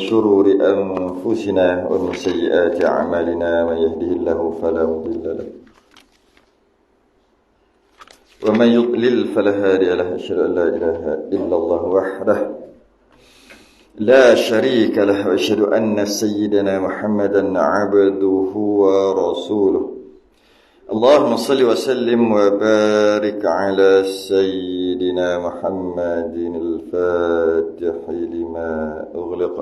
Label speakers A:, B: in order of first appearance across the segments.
A: شرور أنفسنا ومن سيئات أعمالنا من يهده الله فلا مضل له ومن يضلل فلا هادي له أشهد أن لا إله إلا الله وحده لا شريك له وأشهد أن سيدنا محمدا عبده ورسوله اللهم صل وسلم وبارك على سيدنا محمد الفاتح لما أغلق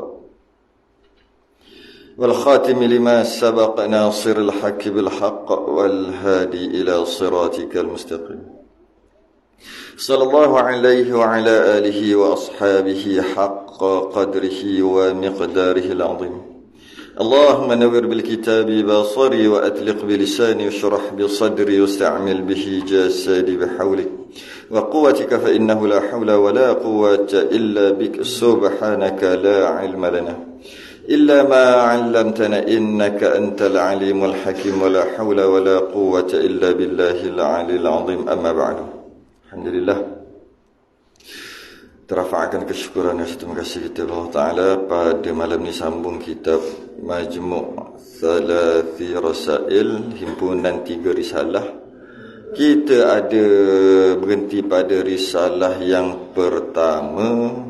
A: والخاتم لما سبق ناصر الحق بالحق والهادي إلى صراطك المستقيم صلى الله عليه وعلى آله وأصحابه حق قدره ومقداره العظيم اللهم نور بالكتاب بصري وأطلق بلساني واشرح بصدري واستعمل به جسدي بحولك وقوتك فإنه لا حول ولا قوة إلا بك سبحانك لا علم لنا إلا ما علمتنا إنك أنت العليم الحكيم ولا حول ولا قوة إلا بالله العلي العظيم أما بعد الحمد لله terafa'kan kesyukuran dan terima kasih kita Allah Ta'ala pada malam ni sambung kitab Majmu' Thalathi Rasail, himpunan 3 risalah. Kita ada berhenti pada risalah yang pertama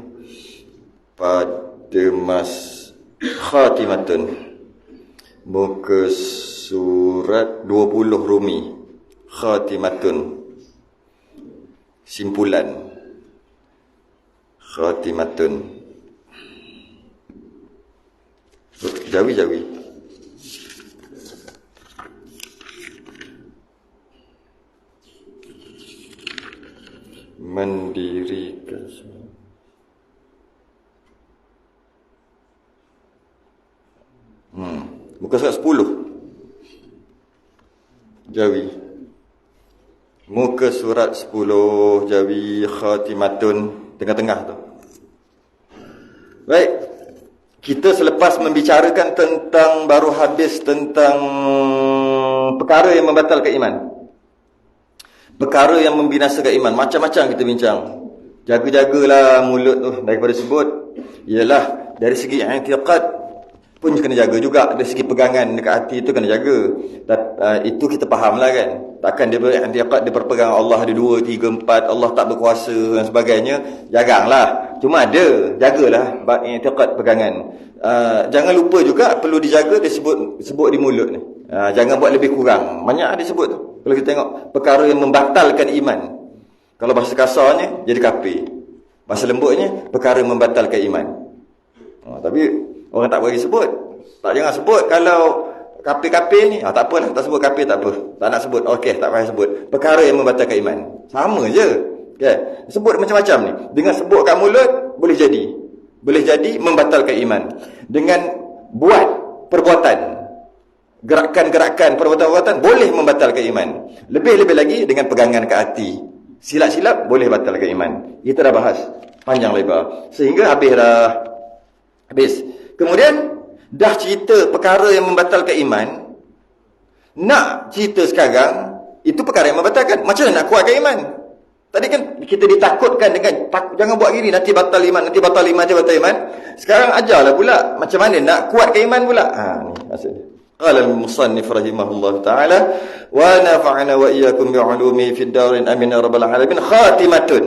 A: pada khatimatun muka surat 20 Rumi, khatimatun simpulan, khatimatun jawi-jawi mendirikan muka surat 10 jawi, muka surat 10 jawi, khatimatun tengah-tengah tu. Baik, kita selepas membicarakan tentang, baru habis tentang perkara yang membatalkan iman, perkara yang membinasakan iman, macam-macam kita bincang. Jaga-jagalah mulut tu daripada sebut. Ialah dari segi i'tiqad pun kena jaga juga, dari segi pegangan dekat hati tu kena jaga. Itu kita fahamlah kan. Takkan dia i'tiqad dia berpegang Allah ada 2, 3, 4, Allah tak berkuasa dan sebagainya. Jaranglah. Cuma ada, jagalah i'tiqad pegangan. Jangan lupa juga perlu dijaga disebut di mulut ni. Jangan buat lebih kurang. Banyak disebut tu. Kalau kita tengok perkara yang membatalkan iman. Kalau bahasa kasarnya jadi kafir. Bahasa lembutnya perkara yang membatalkan iman. Tapi orang tak bagi sebut. Tak, jangan sebut kalau kafir-kafir ni. Tak apalah, tak sebut kafir tak apa. Tak nak sebut. Okey, tak payah sebut. Perkara yang membatalkan iman. Sama je. Okay. Sebut macam-macam ni. Dengan sebut kat mulut boleh jadi. Boleh jadi membatalkan iman. Dengan buat perbuatan, gerakan-gerakan, perbuatan-perbuatan boleh membatalkan iman. Lebih-lebih lagi dengan pegangan ke hati. Silap-silap boleh batalkan iman. Kita dah bahas panjang lebar. Sehingga habis dah. Habis. Kemudian dah cerita perkara yang membatalkan iman. Nak cerita sekarang, itu perkara yang membatalkan. Macam mana nak kuatkan iman? Tadi kan kita ditakutkan dengan jangan buat gini, nanti batal iman, nanti batal iman, nanti batal iman. Sekarang ajarlah pula macam mana nak kuatkan iman pula. Ni maksudnya. Qala al-musannif rahimahullah ta'ala wa nafa'ana wa iyyakum bi'ulumi fid darin amin ya rabbal alamin. Khatimatun.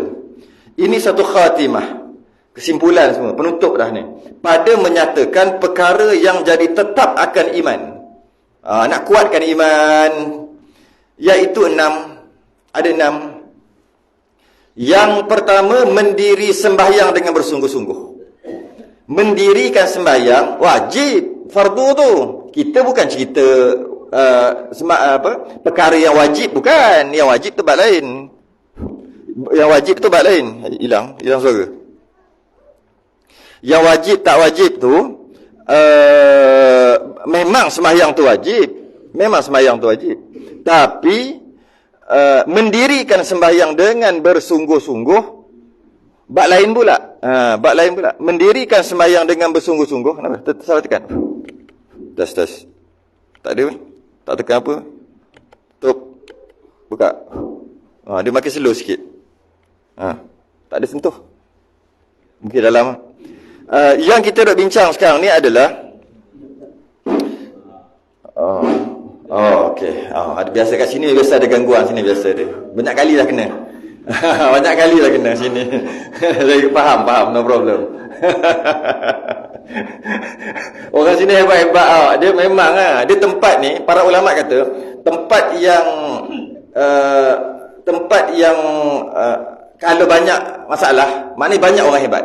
A: Ini satu khatimah. Kesimpulan semua, penutup dah ni. Pada menyatakan perkara yang jadi tetap akan iman. Nak kuatkan iman, iaitu 6. Ada 6. Yang pertama, mendiri sembahyang dengan bersungguh-sungguh. Mendirikan sembahyang wajib, fardu tu. Kita bukan cerita perkara yang wajib, bukan. Yang wajib tu bab lain. Yang wajib tu bab lain. Hilang suara. Yang wajib tak wajib tu memang sembahyang tu wajib. Memang sembahyang tu wajib. Tapi mendirikan sembahyang dengan bersungguh-sungguh bab lain pula. Bab lain pula. Mendirikan sembahyang dengan bersungguh-sungguh. Kenapa? Salah tekan. Tas. Tak ada pun. Tak tekan apa. Tup. Buka. Dia makin slow sikit. Tak ada sentuh. Mungkin dalam. Yang kita nak bincang sekarang ni adalah okey. Biasa kat sini biasa ada gangguan sini biasa dia. Banyak kali dah kena. Banyak kali dah kena sini. Saya faham, no problem. Orang sini hebat-hebat. Dia memang dia tempat ni, para ulama kata tempat yang kalau banyak masalah, maknanya banyak orang hebat.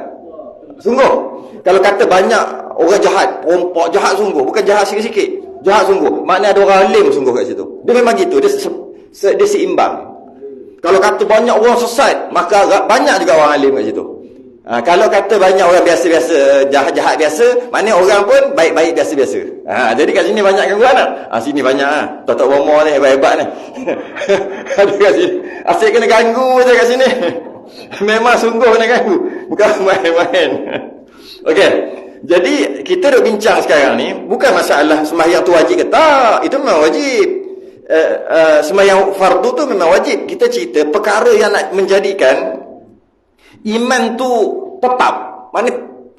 A: Sungguh. Kalau kata banyak orang jahat, perompak jahat sungguh, bukan jahat sikit-sikit, jahat sungguh, maknanya ada orang alim sungguh kat situ. Dia memang gitu, dia seimbang. Kalau kata banyak orang sesat, maka banyak juga orang alim kat situ. Kalau kata banyak orang biasa-biasa, jahat-jahat biasa, maknanya orang pun baik-baik biasa-biasa. Jadi kat sini banyak gangguan tak? Sini banyak Tok Bomo ni hebat-hebat ni. Ada kat sini. Asyik kena ganggu je kat sini. Memang sungguh kena ganggu, bukan main-main. Okey. Jadi kita duk bincang sekarang ni bukan masalah sembahyang tu wajib ke tak. Itu memang wajib. Sembahyang fardu tu memang wajib. Kita cerita perkara yang nak menjadikan iman tu tetap. Maknanya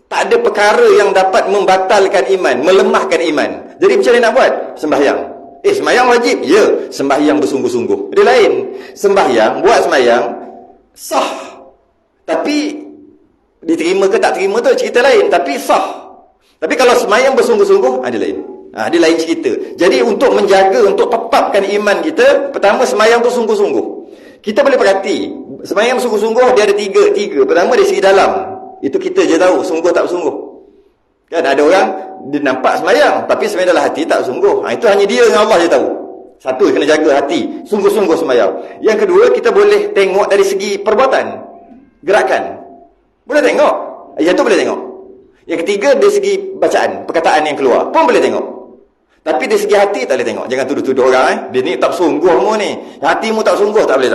A: tak ada perkara yang dapat membatalkan iman, melemahkan iman. Jadi macam mana nak buat? Sembahyang. Sembahyang wajib? Ya. Sembahyang bersungguh-sungguh. Dia lain. Buat sembahyang sah. Tapi diterima ke tak terima tu cerita lain, tapi sah. Tapi kalau sembahyang bersungguh-sungguh, dia lain. Dia lain cerita. Jadi untuk menjaga, untuk tetapkan iman kita, pertama sembahyang tu sungguh-sungguh. Kita boleh perhati, sembahyang sungguh-sungguh dia ada tiga. Pertama dari segi dalam. Itu kita je tahu, sungguh tak bersungguh. Kan ada orang dia nampak sembahyang, tapi sebenarnya dalam hati tak bersungguh. Itu hanya dia dengan Allah je tahu. Satu, kena jaga hati, sungguh-sungguh sembahyang. Yang kedua, kita boleh tengok dari segi perbuatan, gerakan. Boleh tengok. Yang tu boleh tengok. Yang ketiga, dari segi bacaan, perkataan yang keluar pun boleh tengok. Tapi dari segi hati tak boleh tengok. Jangan tuduh-tuduh orang dia ni tak sungguh mu ni. Hatimu tak sungguh, tak boleh.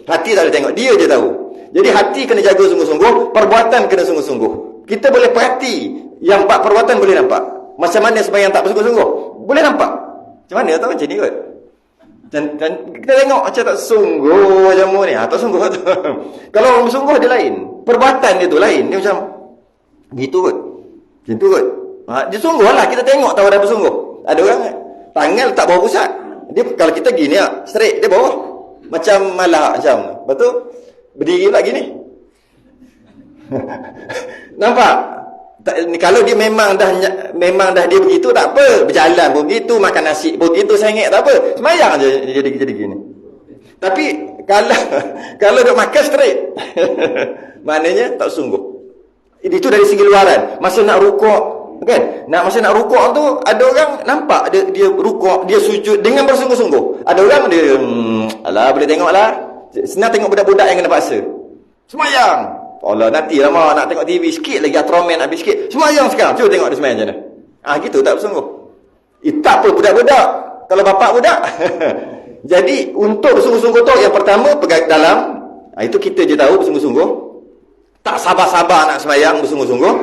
A: Hati tak boleh tengok, dia je tahu. Jadi hati kena jaga sungguh-sungguh, perbuatan kena sungguh-sungguh. Kita boleh perhati yang empat perbuatan boleh nampak. Macam mana sembahyang tak bersungguh-sungguh? Boleh nampak. Macam mana tahu macam ni kot. Dan kita tengok macam tak sungguh macam mu ni. Tak sungguh tu. Kalau orang bersungguh dia lain. Perbuatan dia tu lain. Dia macam gitu kot. Macam tu kot. Dia sungguh lah, kita tengok tahu dia bersungguh. Ada orang tangan letak bawah pusat. Dia kalau kita gini straight dia bawah. Macam malak macam. Betul? Berdiri pula gini. Nampak? Kalau dia memang dah dia begitu tak apa. Berjalan pun begitu, makan nasi pun begitu, sengit tak apa. Semayang je jadi gini. Tapi kalau dia makan straight maknanya tak sungguh. Itu dari segi luaran. Masa nak rukuk kan? Masa nak rukuk tu ada orang nampak dia rukuk, dia sujud dengan bersungguh-sungguh. Ada orang dia boleh tengoklah. Senang tengok budak-budak yang kena paksa. Semayang. Allah nanti lama nak tengok TV sikit lagi Ultraman habis sikit. Semayang sekarang. Cuba tengok dia semayang macam mana. Gitu tak bersungguh. Tak apa budak-budak. Kalau bapak budak. Jadi untuk bersungguh-sungguh tu yang pertama pegang dalam. Itu kita je tahu bersungguh-sungguh. Tak sabar-sabar nak semayang bersungguh-sungguh.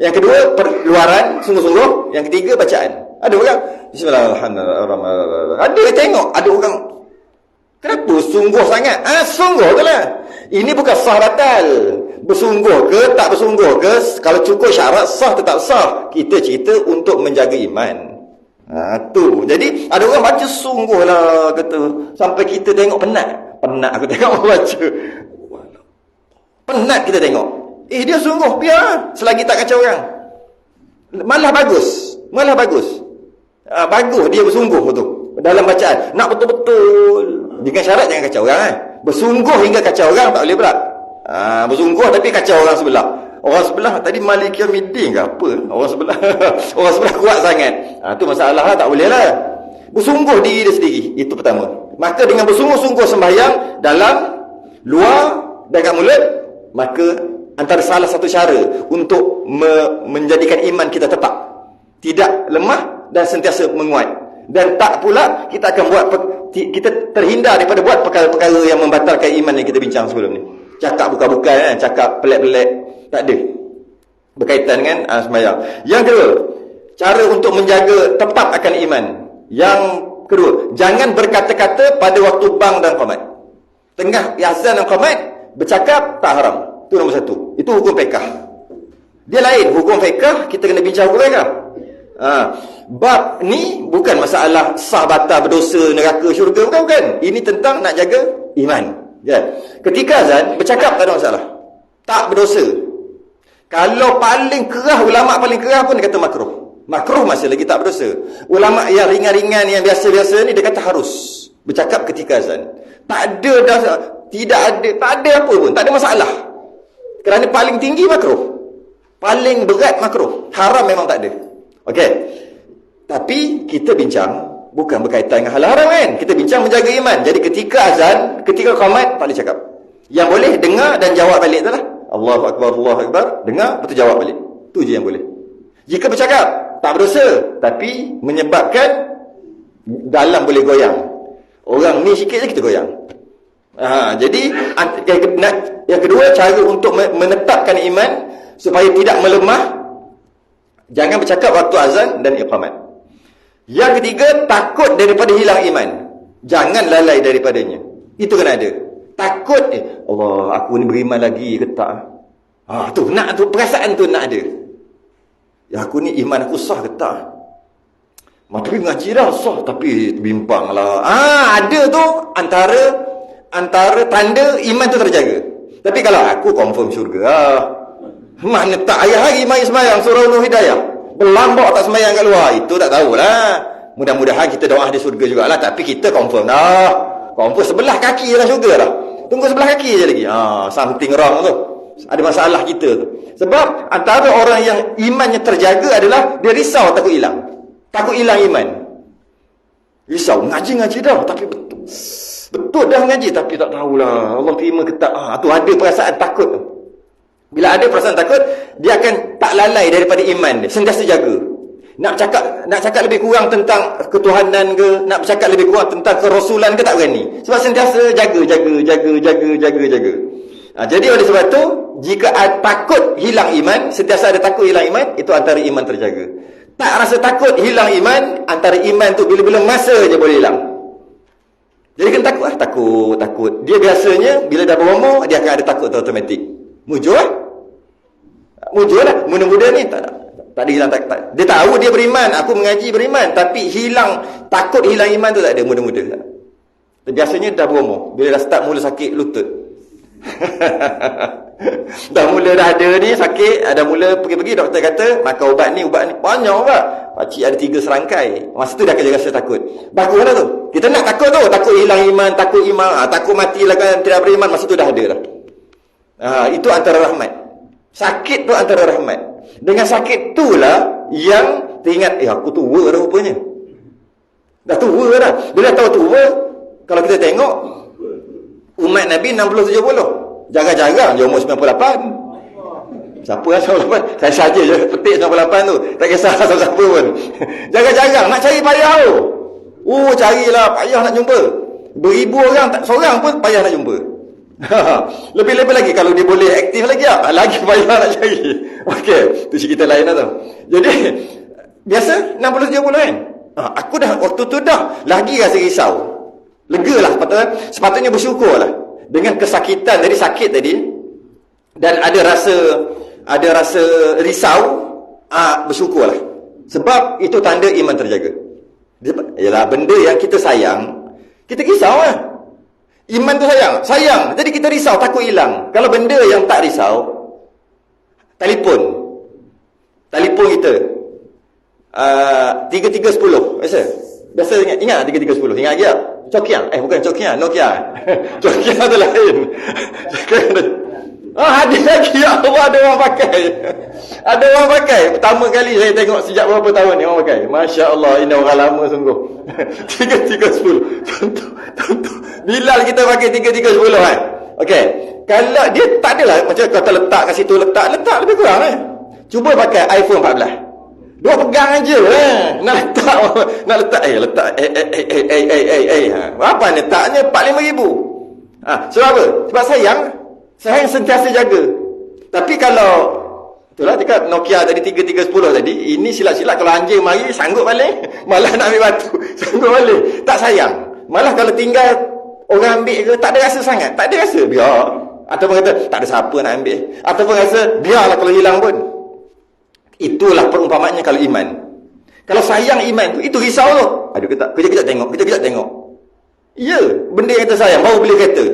A: Yang kedua luaran sungguh-sungguh. Yang ketiga bacaan. Ada orang Bismillahirrahmanirrahim. Ada yang tengok. Ada orang kenapa sungguh sangat? Sungguh tu lah. Ini bukan sah batal. Bersungguh ke tak bersungguh ke, kalau cukup syarat sah tetap sah. Kita cerita untuk menjaga iman. Tu. Jadi ada orang baca sungguh lah kata. Sampai kita tengok penat aku tengok baca. Penat kita tengok. Dia sungguh biar selagi tak kacau orang. Malah bagus. Bagus dia bersungguh tu dalam bacaan. Nak betul-betul. Dengan syarat jangan kacau orang Bersungguh hingga kacau orang tak boleh pula. Bersungguh tapi kacau orang sebelah. Orang sebelah tadi Malik Yaumiddin ke apa? Orang sebelah kuat sangat. Tu masalah lah, tak boleh lah. Bersungguh diri dia sendiri. Itu pertama. Maka dengan bersungguh-sungguh sembahyang dalam, luar dan kat mulut, maka antara salah satu cara untuk menjadikan iman kita tetap, tidak lemah dan sentiasa menguat. Dan tak pula kita akan kita terhindar daripada buat perkara-perkara yang membatalkan iman yang kita bincang sebelum ni. Cakap bukan-bukan, cakap pelik-pelik, tak ada berkaitan dengan sembahyang. Yang kedua, cara untuk menjaga tetap akan iman. Yang kedua, jangan berkata-kata pada waktu bang dan qamat. Tengah azan dan qamat bercakap tak haram. Itu nombor satu. Itu hukum fiqh. Dia lain. Hukum fiqh, kita kena bincang hukum fiqh. Bab ni bukan masalah sah batal berdosa, neraka, syurga, bukan. Ini tentang nak jaga iman. Ya. Ketika azan, bercakap tak ada masalah. Tak berdosa. Kalau paling kerah, ulama paling kerah pun dia kata makruh. Makruh masih lagi tak berdosa. Ulama yang ringan-ringan, yang biasa-biasa ni dia kata harus bercakap ketika azan. Tak ada dah, tak ada apa pun, tak ada masalah. Kerana paling tinggi makruh. Paling berat makruh. Haram memang tak ada. Okey. Tapi kita bincang bukan berkaitan dengan hal haram kan. Kita bincang menjaga iman. Jadi ketika azan, ketika qamat, tak boleh cakap. Yang boleh dengar dan jawab balik itulah. Allahu akbar, Allahu akbar, dengar betul jawab balik. Tu je yang boleh. Jika bercakap tak berdosa, tapi menyebabkan dalam boleh goyang. Orang ni sikit je kita goyang. Jadi yang kedua, cara untuk menetapkan iman supaya tidak melemah, jangan bercakap waktu azan dan iqamat. Yang ketiga, takut daripada hilang iman. Jangan lalai daripadanya. Itu kena ada. Takut, Allah, aku ni beriman lagi ke tak? Tu perasaan tu nak ada. Ya, aku ni iman aku sah ke tak? Tapi ngaji dah sah, tapi bimbang lah. Ada tu antara tanda iman tu terjaga. Tapi kalau aku confirm syurga, mana tak ayah hari mai semayang surah Nur Hidayah, berlambak tak semayang kat luar, itu tak tahulah. Mudah-mudahan kita doa di syurga jugalah. Tapi kita confirm dah, confirm sebelah kaki lah syurga dah. Tunggu sebelah kaki je lagi. Something wrong tu. Ada masalah kita tu. Sebab antara orang yang imannya terjaga adalah dia risau takut hilang. Takut hilang iman. Risau, ngaji dah, tapi betul dah ngaji, tapi tak tahulah Allah terima ke tak. Tu ada perasaan takut tu. Bila ada perasaan takut, dia akan tak lalai daripada iman dia, sentiasa jaga. Nak cakap lebih kurang tentang ketuhanan ke, nak bercakap lebih kurang tentang kerasulan ke, tak berani. Sebab sentiasa jaga. Jadi oleh sebab tu, jika takut hilang iman, sentiasa ada takut hilang iman, itu antara iman terjaga. Tak rasa takut hilang iman, antara iman tu bila-bila masa je boleh hilang. Jadi kan takut. Dia biasanya bila dah berumur, dia akan ada takut automatik. Mujur lah. Muda-muda ni tak ada hilang tak. Dia tahu dia beriman, aku mengaji beriman, tapi takut hilang iman tu tak ada muda-muda. Biasanya dah berumur, bila dah start mula sakit lutut. dah ada ni sakit, dah mula pergi-pergi, doktor kata makan ubat ni banyak ubat. Pakcik ada 3 serangkai. Masa tu dah rasa takut. Baguslah tu. Kita nak takut tu, takut hilang iman, takut mati lah kan tidak beriman, masa tu dah ada dah. Itu antara rahmat. Sakit tu antara rahmat. Dengan sakit tu lah yang teringat, aku tua dah rupanya. Dah tua dah. Bila tahu tua, kalau kita tengok umat Nabi 60-70. Jarang-jarang je umur 98. Siapa lah 98? Saya saja je petik 98 tu. Tak kisah siapa pun. Jarang-jarang nak cari payah tu. Carilah, payah nak jumpa. Beribu orang, tak seorang pun payah nak jumpa. Lebih-lebih lagi kalau dia boleh aktif lagi, lagi payah nak cari. Okey, tu cerita lain lah tu. Jadi biasa 60-70 kan. Aku dah waktu tu dah lagi rasa risau. Lega lah, sepatutnya bersyukur lah dengan kesakitan tadi, sakit tadi, dan ada rasa risau. Bersyukur lah, sebab itu tanda iman terjaga. Yalah, benda yang kita sayang, kita risau lah. Iman tu sayang, jadi kita risau, takut hilang. Kalau benda yang tak risau, telefon kita 3310 biasa ingat 3310, ingat lagi tak? Nokia, bukan Nokia. Nokia tu lain. Ada lagi, Allah, ada orang pakai. Pertama kali saya tengok sejak berapa tahun ni orang pakai. Masya Allah, ini orang lama sungguh. 3310. Contoh. Bilal kita pakai 3310 kan. Okey. Kalau dia tak adalah macam kata letak kat situ, letak lebih kurang kan. Cuba pakai iPhone 14. Dua pegang aja nak letak apa letaknya 45,000. Sebab apa? Sebab sayang sentiasa jaga. Tapi kalau itulah cakap Nokia tadi 3310 tadi, ini silap-silap kalau anjing mari sanggup balik, malah nak ambil batu sanggup balik, tak sayang. Malah kalau tinggal orang ambil ke, tak ada rasa sangat, tak ada rasa, biar. Ataupun kata tak ada siapa nak ambil, ataupun rasa biarlah kalau hilang pun. Itulah perumpamaannya kalau iman. Kalau sayang iman tu, itu risau tu. Aduh, kejap-kejap tengok. Ya, benda yang kita sayang, baru beli kereta.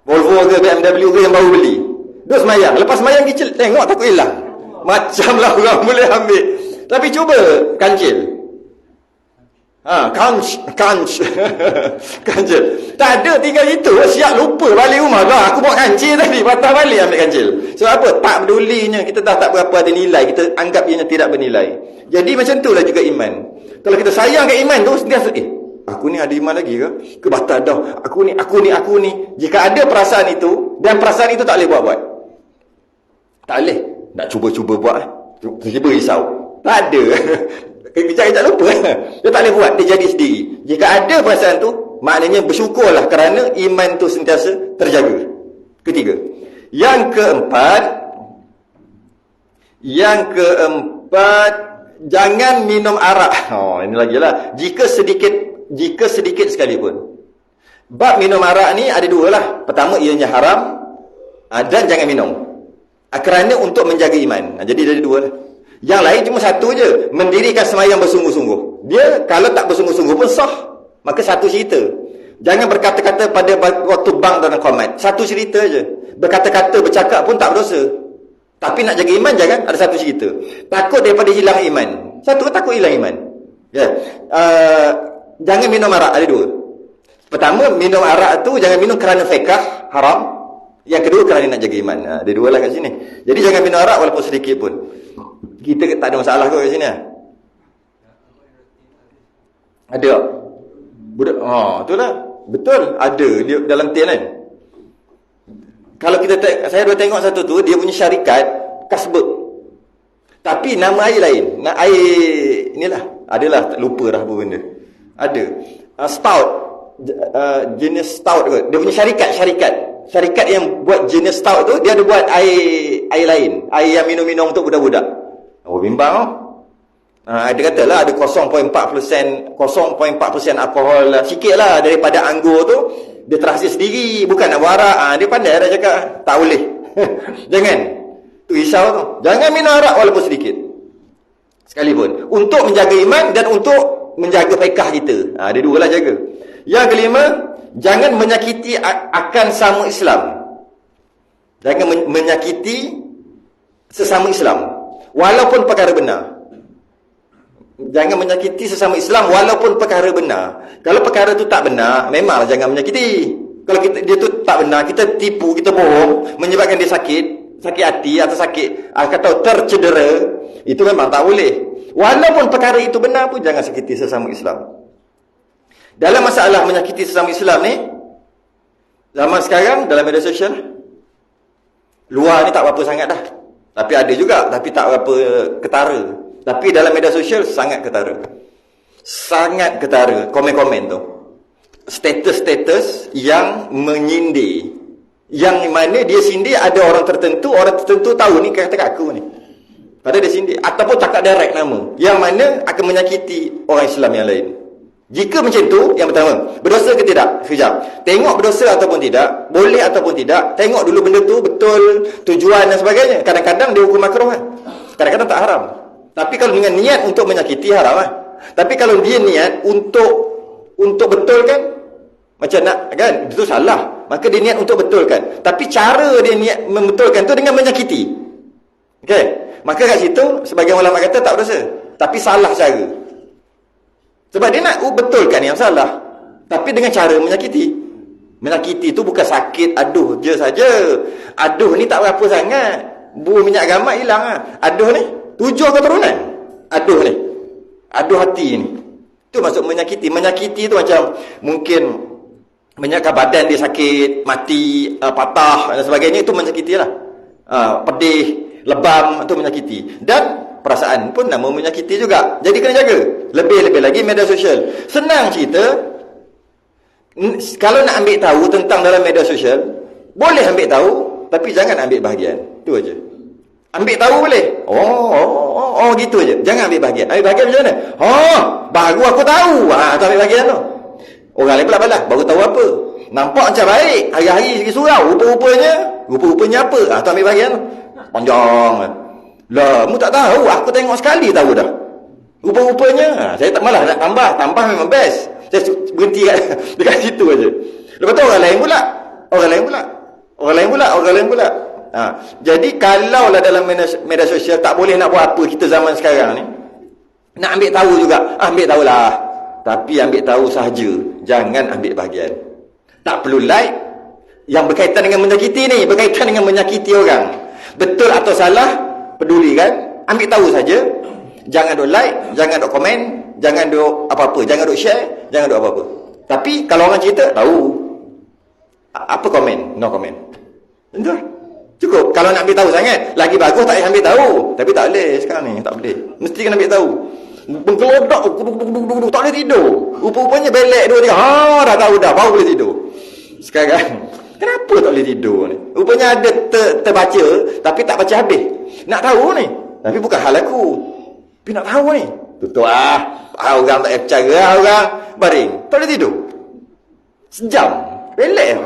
A: Volvo ke BMW ke yang baru beli. Terus semayang. Lepas semayang kecil, tengok takut hilang. Macamlah orang boleh ambil. Tapi cuba kancil. Kancil. Tak ada, tinggal itu. Siap lupa balik rumah. Aku bawa kancil tadi. Patah balik ambil kancil. Sebab apa? Tak pedulinya. Kita dah tak berapa ada nilai. Kita anggap ianya tidak bernilai. Jadi macam itulah juga iman. Kalau kita sayang ke iman tu, sentiasa, aku ni ada iman lagi ke? Ke batal dah. Aku ni. Jika ada perasaan itu, dan perasaan itu tak boleh buat-buat. Tak boleh. Nak cuba-cuba buat. Tiba-tiba risau. Tak ada. Kejap-kejap lupa. Dia tak boleh buat. Dia jadi sendiri. Jika ada perasaan tu, maknanya bersyukurlah kerana iman tu sentiasa terjaga. Ketiga. Yang keempat, jangan minum arak. Ini lagi lah. Jika sedikit sekalipun. Bab minum arak ni ada dua lah. Pertama, ianya haram. Dan jangan minum. Kerana untuk menjaga iman. Jadi ada dua lah. Yang lain cuma satu je. Mendirikan semayang bersungguh-sungguh. Dia kalau tak bersungguh-sungguh pun sah. Maka satu cerita. Jangan berkata-kata pada waktu bang dan komat. Satu cerita je. Berkata-kata, bercakap pun tak berdosa. Tapi nak jaga iman jangan. Ada satu cerita. Takut daripada hilang iman. Satu, takut hilang iman. Ya. Jangan minum arak. Ada dua. Pertama, minum arak tu jangan minum kerana fiqh haram. Yang kedua, kerana nak jaga iman. Ada dua lah kat sini. Jadi jangan minum arak walaupun sedikit pun. Kita tak ada masalah kot kat sini. Ada. Budak. Itulah. Betul. Ada dia dalam tin kan. Kalau kita saya dah tengok satu tu, dia punya syarikat Kasbek. Tapi nama air lain. Air inilah. Adalah lupa dah apa benda. Ada. Stout. Jenis stout kot. Dia punya syarikat yang buat jenis stout tu, dia ada buat air lain. Air yang minum-minum untuk budak-budak. Bimbang. Dia kata lah ada 0.4% alkohol sikit lah daripada anggur tu. Dia terhasil sendiri. Bukan nak buat arak. Dia pandai dah cakap. Tak boleh. Jangan. Tu risau tu. Jangan minum arak walaupun sedikit. Sekalipun. Untuk menjaga iman dan untuk menjaga fiqh kita. Ada dua lah jaga. Yang kelima, jangan menyakiti akan sama Islam. Jangan menyakiti sesama Islam. Walaupun perkara benar. Jangan menyakiti sesama Islam walaupun perkara benar. Kalau perkara tu tak benar, memanglah jangan menyakiti. Kalau dia tu tak benar, kita tipu, kita bohong, menyebabkan dia sakit hati atau sakit atau tercedera, itu memang tak boleh. Walaupun perkara itu benar pun jangan sakiti sesama Islam. Dalam masalah menyakiti sesama Islam ni, zaman sekarang dalam media sosial, luar ni tak apa-apa sangat dah. Tapi ada juga, tapi tak berapa ketara. Tapi dalam media sosial sangat ketara. Sangat ketara komen-komen tu. Status-status yang menyindir. Yang mana dia sindir ada orang tertentu tahu ni kata aku ni. Padahal dia sindir. Ataupun cakap direct nama. Yang mana akan menyakiti orang Islam yang lain. Jika macam tu, yang pertama, berdosa ke tidak? Sekejap. Tengok berdosa ataupun tidak, boleh ataupun tidak, tengok dulu benda tu betul, tujuan dan sebagainya. Kadang-kadang dia hukum makruh kan? Kadang-kadang tak haram. Tapi kalau dengan niat untuk menyakiti, haram kan? Tapi kalau dia niat untuk betulkan, macam nak, kan? Itu salah. Maka dia niat untuk betulkan. Tapi cara dia niat membetulkan tu dengan menyakiti. Okey? Maka kat situ, sebagian ulama kata tak berdosa. Tapi salah cara. Sebab dia nak betulkan yang salah. Tapi dengan cara menyakiti. Menyakiti tu bukan sakit, aduh je saja. Aduh ni tak berapa sangat. Minyak gamat hilang lah. Aduh ni 7 keturunan. Aduh ni. Aduh hati ni. Itu maksud menyakiti. Menyakiti tu macam mungkin menyakitkan badan dia sakit, mati, patah dan sebagainya. Itu menyakiti lah. Pedih, lebam, itu menyakiti. Dan perasaan pun nama menyakiti juga. Jadi kena jaga. Lebih-lebih lagi media sosial. Senang cerita. Kalau nak ambil tahu tentang dalam media sosial, boleh ambil tahu, tapi jangan ambil bahagian. Itu aja. Ambil tahu boleh. Oh gitu aja. Jangan ambil bahagian. Ambil bahagian macam mana? Baru aku tahu. Tu ambil bahagian tu. Orang lain pula baru tahu apa. Nampak macam baik. Hari-hari sikit surau. Rupa-rupanya apa? Tu ambil bahagian tu. Panjang. Lah, mu tak tahu, aku tengok sekali tahu dah. Rupa-rupanya, saya tak malah nak tambah memang best. Saya berhenti dekat situ aja. Lepas tu orang lain pula. Jadi kalaulah dalam media sosial tak boleh nak buat apa kita zaman sekarang ni. Nak ambil tahu juga, ambil tahulah. Tapi ambil tahu sahaja, jangan ambil bahagian. Tak perlu like yang berkaitan dengan menyakiti ni, berkaitan dengan menyakiti orang. Betul atau salah, peduli kan? Ambil tahu saja. Jangan duk like, jangan duk komen, jangan duk apa-apa, jangan duk share, jangan duk apa-apa. Tapi kalau orang cerita, tahu. Apa komen? No komen. Entah. Cukup. Kalau nak ambil tahu sangat, lagi bagus tak payah ambil tahu. Tapi tak boleh sekarang ni, tak boleh. Mesti kena ambil tahu. Bergelodak, tak boleh tidur. Rupa-rupanya belek 2-3. Dah tahu dah, baru boleh tidur. Sekarang, kenapa tak boleh tidur ni? Rupanya ada terbaca, tapi tak baca habis. Nak tahu ni. Tapi bukan hal aku. Tapi nak tahu ni. Tutup orang tak percaya orang. Baring. Tak boleh tidur. Sejam. Belek.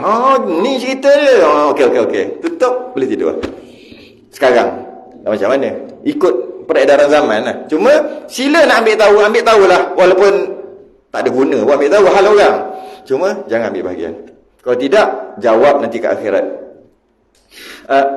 A: Ni cerita dia. Okey. Tutup. Boleh tidur. Sekarang. Macam mana? Ikut peredaran zaman lah. Cuma sila nak ambil tahulah. Walaupun tak ada guna buat ambil tahu hal orang. Cuma jangan ambil bahagian. Kalau tidak, jawab nanti ke akhirat.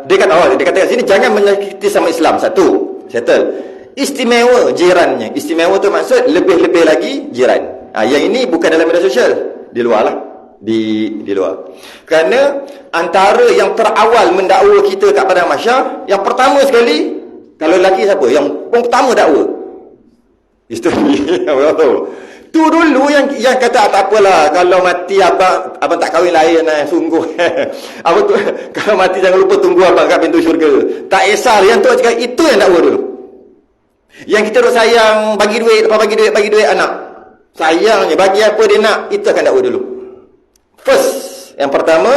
A: Dia kata kat sini, jangan menyakiti sama Islam. Satu. Settle. Istimewa jirannya. Istimewa tu maksud lebih-lebih lagi jiran. Yang ini bukan dalam media sosial. Di luar lah. Di luar. Kerana antara yang terawal mendakwa kita kat Padang Mahsyar, yang pertama sekali, kalau lelaki siapa? Yang pertama dakwa. Isteri. Apa tahu? Tu dulu yang kata tak apalah, kalau mati abang tak kahwin lain sungguh. Apa tu? Kalau mati jangan lupa tunggu abang kat pintu syurga. Tak kisah yang tu cakap, itu yang dakwa dulu. Yang kita duk sayang, bagi duit anak. Sayangnya bagi apa dia nak, itu akan dakwa dulu. First, yang pertama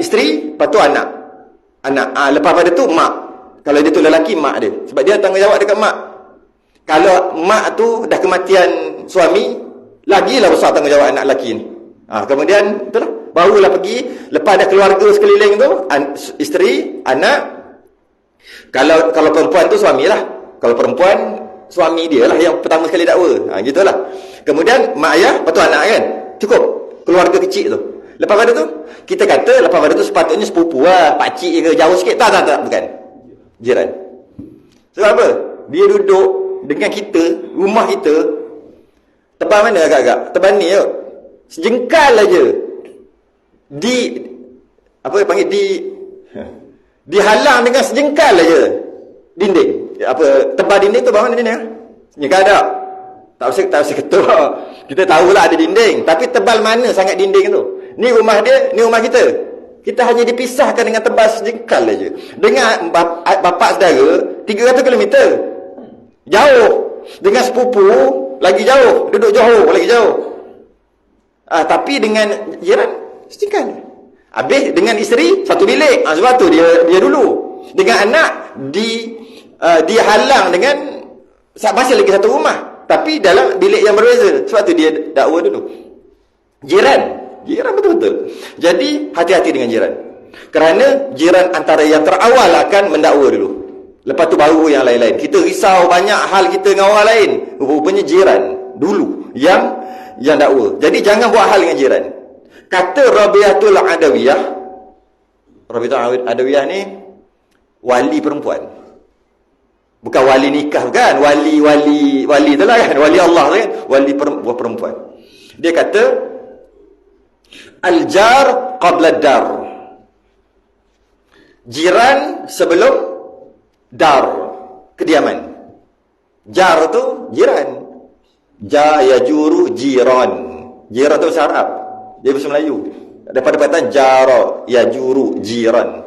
A: isteri, lepas tu anak. Lepas pada tu mak. Kalau dia tu lelaki, mak dia. Sebab dia tanggungjawab dekat mak. Kalau mak tu dah kematian suami, lagilah besar tanggungjawab anak lelaki ni. Kemudian itulah, barulah pergi, lepas ada keluarga sekeliling tu, isteri, anak. Kalau perempuan tu suamilah. Kalau perempuan, suami dia lah yang pertama sekali dakwa. Gitulah. Kemudian mak ayah, lepas tu anak kan. Cukup. Keluarga kecil tu. Lepas pada tu, kita kata lepas pada tu sepatutnya sepupu lah, pakcik ke jauh sikit. Tak, bukan. Jiran. Sebab apa? Dia duduk dengan kita, rumah kita, tepat mana agak-agak? Tepat ni je. Sejengkal aja. Dihalang dengan sejengkal aja dinding. Tebal dinding tu bawah mana dinding? Sejengkal tak? Tak usah ketua. Kita tahulah ada dinding, tapi tebal mana sangat dinding tu? Ni rumah dia, ni rumah kita. Kita hanya dipisahkan dengan tebal sejengkal aja. Dengan bapa saudara 300 km. Jauh. Dengan sepupu lagi jauh, duduk jauh lagi jauh. Tapi dengan jiran sejengkal. Habis dengan isteri satu bilik. Sebab tu dia dulu. Dengan anak dihalang dengan masih lagi satu rumah. Tapi dalam bilik yang berbeza. Sebab tu dia dakwa dulu. Jiran betul-betul. Jadi hati-hati dengan jiran. Kerana jiran antara yang terawal akan mendakwa dulu. Lepas tu baru yang lain-lain. Kita risau banyak hal kita dengan orang lain. Rupanya jiran dulu yang dakwa. Jadi jangan buat hal dengan jiran. Kata Rabi'atul Adawiyah. Rabi'atul Adawiyah ni wali perempuan. Bukan wali nikah kan? Wali tu lah kan? Wali Allah tu kan? Wali perempuan. Dia kata al-jar qabla dar. Jiran sebelum dar, kediaman. Jar tu jiran. Yajuru jiran. Jiran tu bahasa Arab. Dia bahasa Melayu. Daripada perkataan jara, yajuru jiran.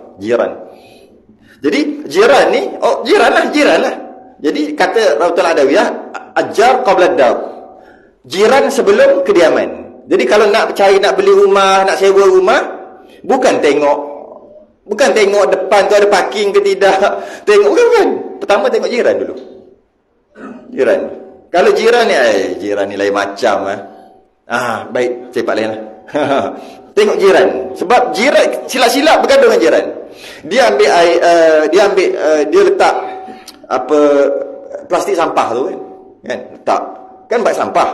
A: Jadi jiran ni, jiran lah. Jadi kata Rabi'atul Adawiyah, ajar qabla dar. Jiran sebelum kediaman. Jadi kalau nak beli rumah, nak sewa rumah, bukan tengok depan tu ada parking ke tidak. Bukan. Pertama tengok jiran dulu. Jiran. Kalau jiran ni lain macam. Baik, cepat lain lah. Tengok jiran. Sebab jiran silap-silap bergaduh dengan jiran. Dia ambil air, dia letak apa plastik sampah tu kan letak kan bak sampah,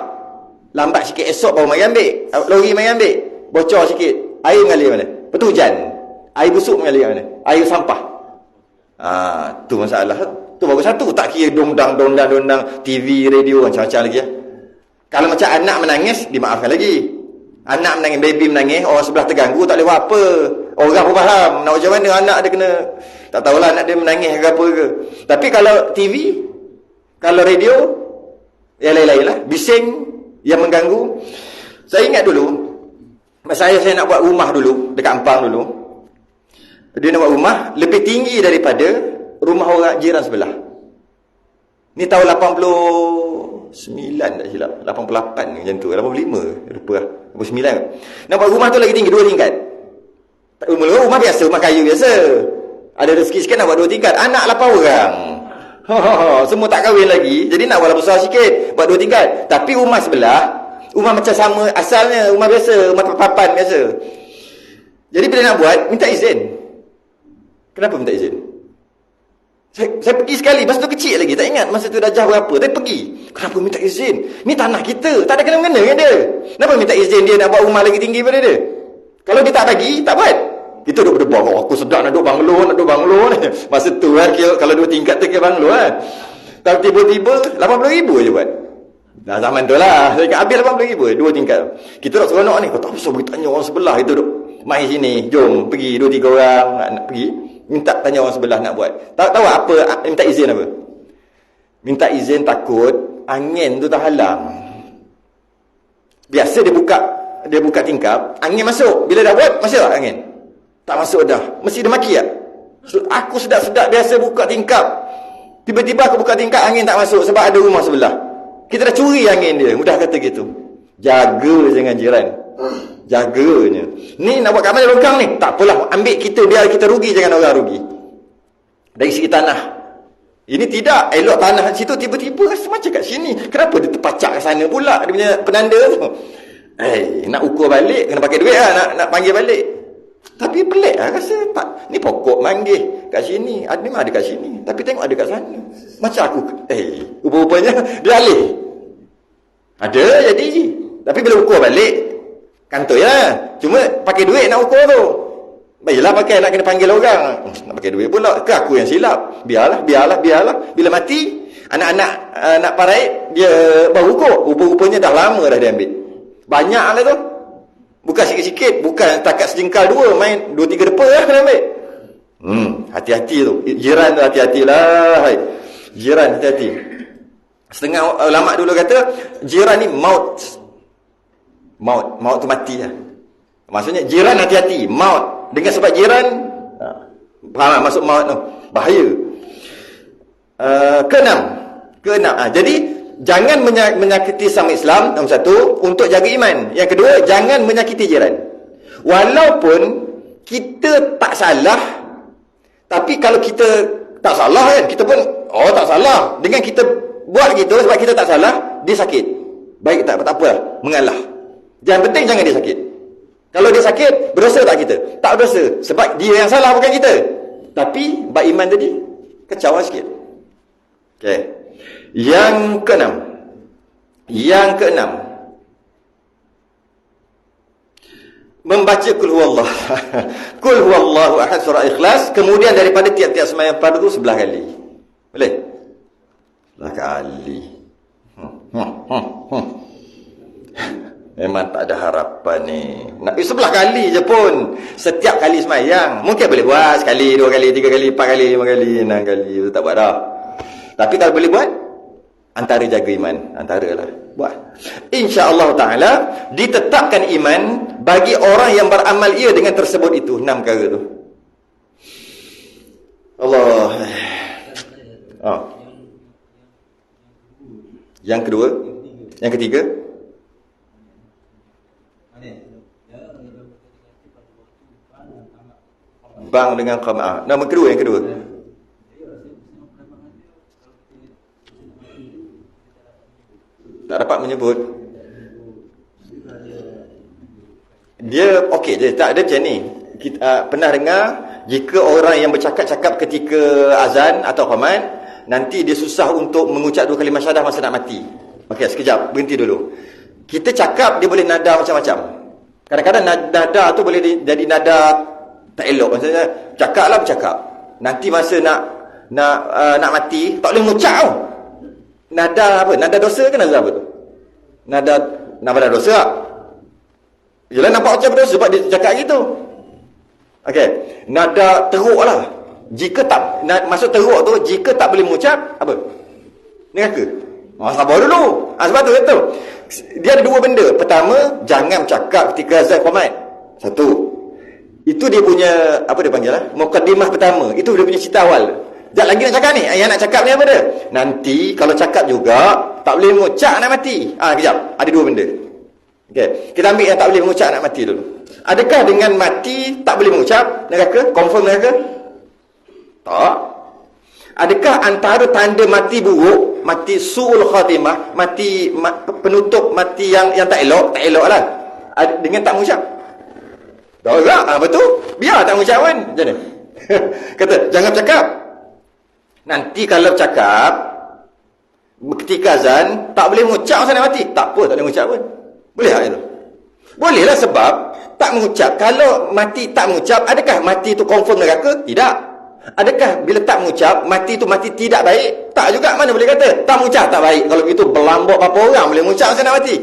A: lambat sikit esok baru mari ambil, lori mari ambil, bocor sikit, air mengalir mana? Lepas tu hujan, air busuk mengalir mana? Air sampah. Tu masalah tu. Baru satu, tak kira dondang TV, radio, macam-macam lagi ya. Kalau macam anak menangis, dimaafkan lagi. Anak menangis, baby menangis, orang sebelah terganggu, tak boleh buat apa. Orang pun faham, nak macam mana anak dia kena, tak tahulah anak dia menangis ke apa ke. Tapi kalau TV, kalau radio, yang lain-lain lah, bising yang mengganggu. Saya ingat dulu, masa saya nak buat rumah dulu, dekat Ampang dulu, dia nak buat rumah lebih tinggi daripada rumah orang jiran sebelah. Ni tahun 89 tak silap, 88 macam tu, 85 lupa lah, 89. Nak buat rumah tu lagi tinggi, 2 tingkat. Mula rumah biasa, rumah kayu biasa, ada rezeki sikit nak buat 2 tingkat. Anak 8 orang, semua tak kahwin lagi, jadi nak buat besar sikit, buat 2 tingkat. Tapi rumah sebelah, rumah macam sama asalnya, rumah biasa, rumah papan biasa. Jadi bila nak buat, minta izin. Kenapa minta izin? Saya pergi sekali, masa tu kecil lagi, tak ingat masa tu darjah berapa, tapi pergi. Kenapa minta izin? Ni tanah kita, tak ada kena-mengena dengan dia. Kenapa minta izin dia nak buat rumah lagi tinggi pada dia? Kalau dia tak bagi, tak buat. Kita duduk berdebar, aku sedap nak duduk banglo. Masa tu kan, kalau 2 tingkat tu kira banglo kan. Tapi tiba-tiba 80,000 je buat. Dah zaman tu lah, saya habis 80,000 2 tingkat. Kita duduk seronok ni, kau tak usah pergi tanya orang sebelah. Kita duduk mai sini, jom pergi 2-3 orang nak pergi, minta tanya orang sebelah nak buat. Tahu apa minta izin apa? Minta izin takut angin tu terhalang. Biasa dia buka tingkap, angin masuk. Bila dah buat, masuk tak angin? Tak masuk dah. Mesti dia maki tak? Aku sedap-sedap biasa buka tingkap, tiba-tiba aku buka tingkap, angin tak masuk sebab ada rumah sebelah. Kita dah curi angin dia, mudah kata gitu. Jaga jangan jiran, jaganya. Ni nak buat kat mana longkang ni? Tak apalah, ambil kita, biar kita rugi, jangan orang rugi. Dari segi tanah, ini tidak elok tanah situ, tiba-tiba rasa macam kat sini, kenapa dia terpacak kat sana pula, dia punya penanda tu. Nak ukur balik, kena pakai duit lah, nak panggil balik. Tapi pelik lah rasa, tak, ni pokok manggih kat sini, ada memang ada kat sini, tapi tengok ada kat sana. Macam aku, rupa-rupanya dia alih. Ada jadi, tapi bila ukur balik, kantoi lah. Cuma pakai duit nak ukur tu. Baiklah pakai, nak kena panggil orang. Nak pakai duit pula, ke aku yang silap? Biarlah. Bila mati, anak-anak nak parai, dia baru ukur. Rupa-rupanya dah lama dah dia ambil. Banyak lah tu. Bukan sikit-sikit, bukan takat sejengkal 2, main 2-3 depa lah kena ambil. Hati-hati tu. Jiran tu hati-hatilah. Jiran hati-hati. Setengah ulama dulu kata, jiran ni maut tu mati lah. Maksudnya jiran hati-hati, maut. Dengan sebab jiran, faham maksud maut tu, bahaya. Keenam. Jadi jangan menyakiti sama Islam, nombor 1, untuk jaga iman. Yang kedua, jangan menyakiti jiran. Walaupun kita tak salah, tapi kalau kita tak salah kan, kita pun tak salah. Dengan kita buat gitu sebab kita tak salah, dia sakit. Baik tak apa, mengalah. Yang penting jangan dia sakit. Kalau dia sakit, berdosa tak kita? Tak berdosa, sebab dia yang salah, bukan kita. Tapi bab iman tadi kacau lah sikit. Okey. Yang keenam, membaca kul huwallah. Kul huwallahu ahad, surah Ikhlas, kemudian daripada tiap-tiap sembahyang fardu 11 kali. Boleh? 11 kali. Memang tak ada harapan ni. Nak 11 kali je pun. Setiap kali sembahyang. Mungkin boleh buat sekali, 2 kali, 3 kali, 4 kali, 5 kali, 6 kali. Tak buat dah. Tapi kalau boleh buat, antara jaga iman, antaralah buat. InsyaAllah ta'ala ditetapkan iman bagi orang yang beramal ia dengan tersebut itu. 6 perkara tu. Allah. Yang kedua, yang ketiga, bang dengan qama'ah. Nama kedua, yang kedua. Tak dapat menyebut. Dia okey je, tak ada macam ni. Kita pernah dengar Jika orang yang bercakap-cakap ketika azan atau qamat, nanti dia susah untuk mengucap 2 kalimah syahadah masa nak mati. Okey, sekejap, berhenti dulu. Kita cakap dia boleh nada macam-macam. Kadang-kadang nada tu boleh jadi nada tak elok. Maksudnya cakaplah bercakap. Nanti masa nak mati tak boleh mengucap tau. Nada apa? Nada dosa ke nada apa tu? Nada dosa tak? Yelah nampak macam berdosa sebab dia cakap gitu. Okey, nada teruk lah. Jika tak, maksud teruk tu, jika tak boleh mengucap, apa? Neraka. Sabar dulu. Sebab tu kata, dia ada 2 benda. Pertama, jangan cakap ketika azan qamat. Satu. Itu dia punya, apa dia panggil lah? Muqaddimah pertama. Itu dia punya cerita awal. Sekejap lagi nak cakap ni. Yang nak cakap ni apa dia? Nanti, kalau cakap juga, tak boleh mengucap nak mati. Kejap. Ada 2 benda. Okay. Kita ambil yang tak boleh mengucap nak mati dulu. Adakah dengan mati tak boleh mengucap neraka? Confirm neraka? Tak. Adakah antara tanda mati buruk, mati su'ul khatimah, mati penutup mati yang tak elok? Tak elok lah. Dengan tak mengucap? Tak juga. Betul. Biar tak mengucap kan. Macam mana? Kata, jangan cakap. Nanti kalau cakap, ketika azan, tak boleh mengucap masa nak mati. Tak apa, tak boleh mengucap pun. Boleh tak itu? Boleh lah sebab tak mengucap. Kalau mati tak mengucap, adakah mati tu confirm neraka? Tidak. Adakah bila tak mengucap, mati tu mati tidak baik? Tak juga. Mana boleh kata tak mengucap tak baik? Kalau begitu berlambak berapa orang boleh mengucap masa nak mati?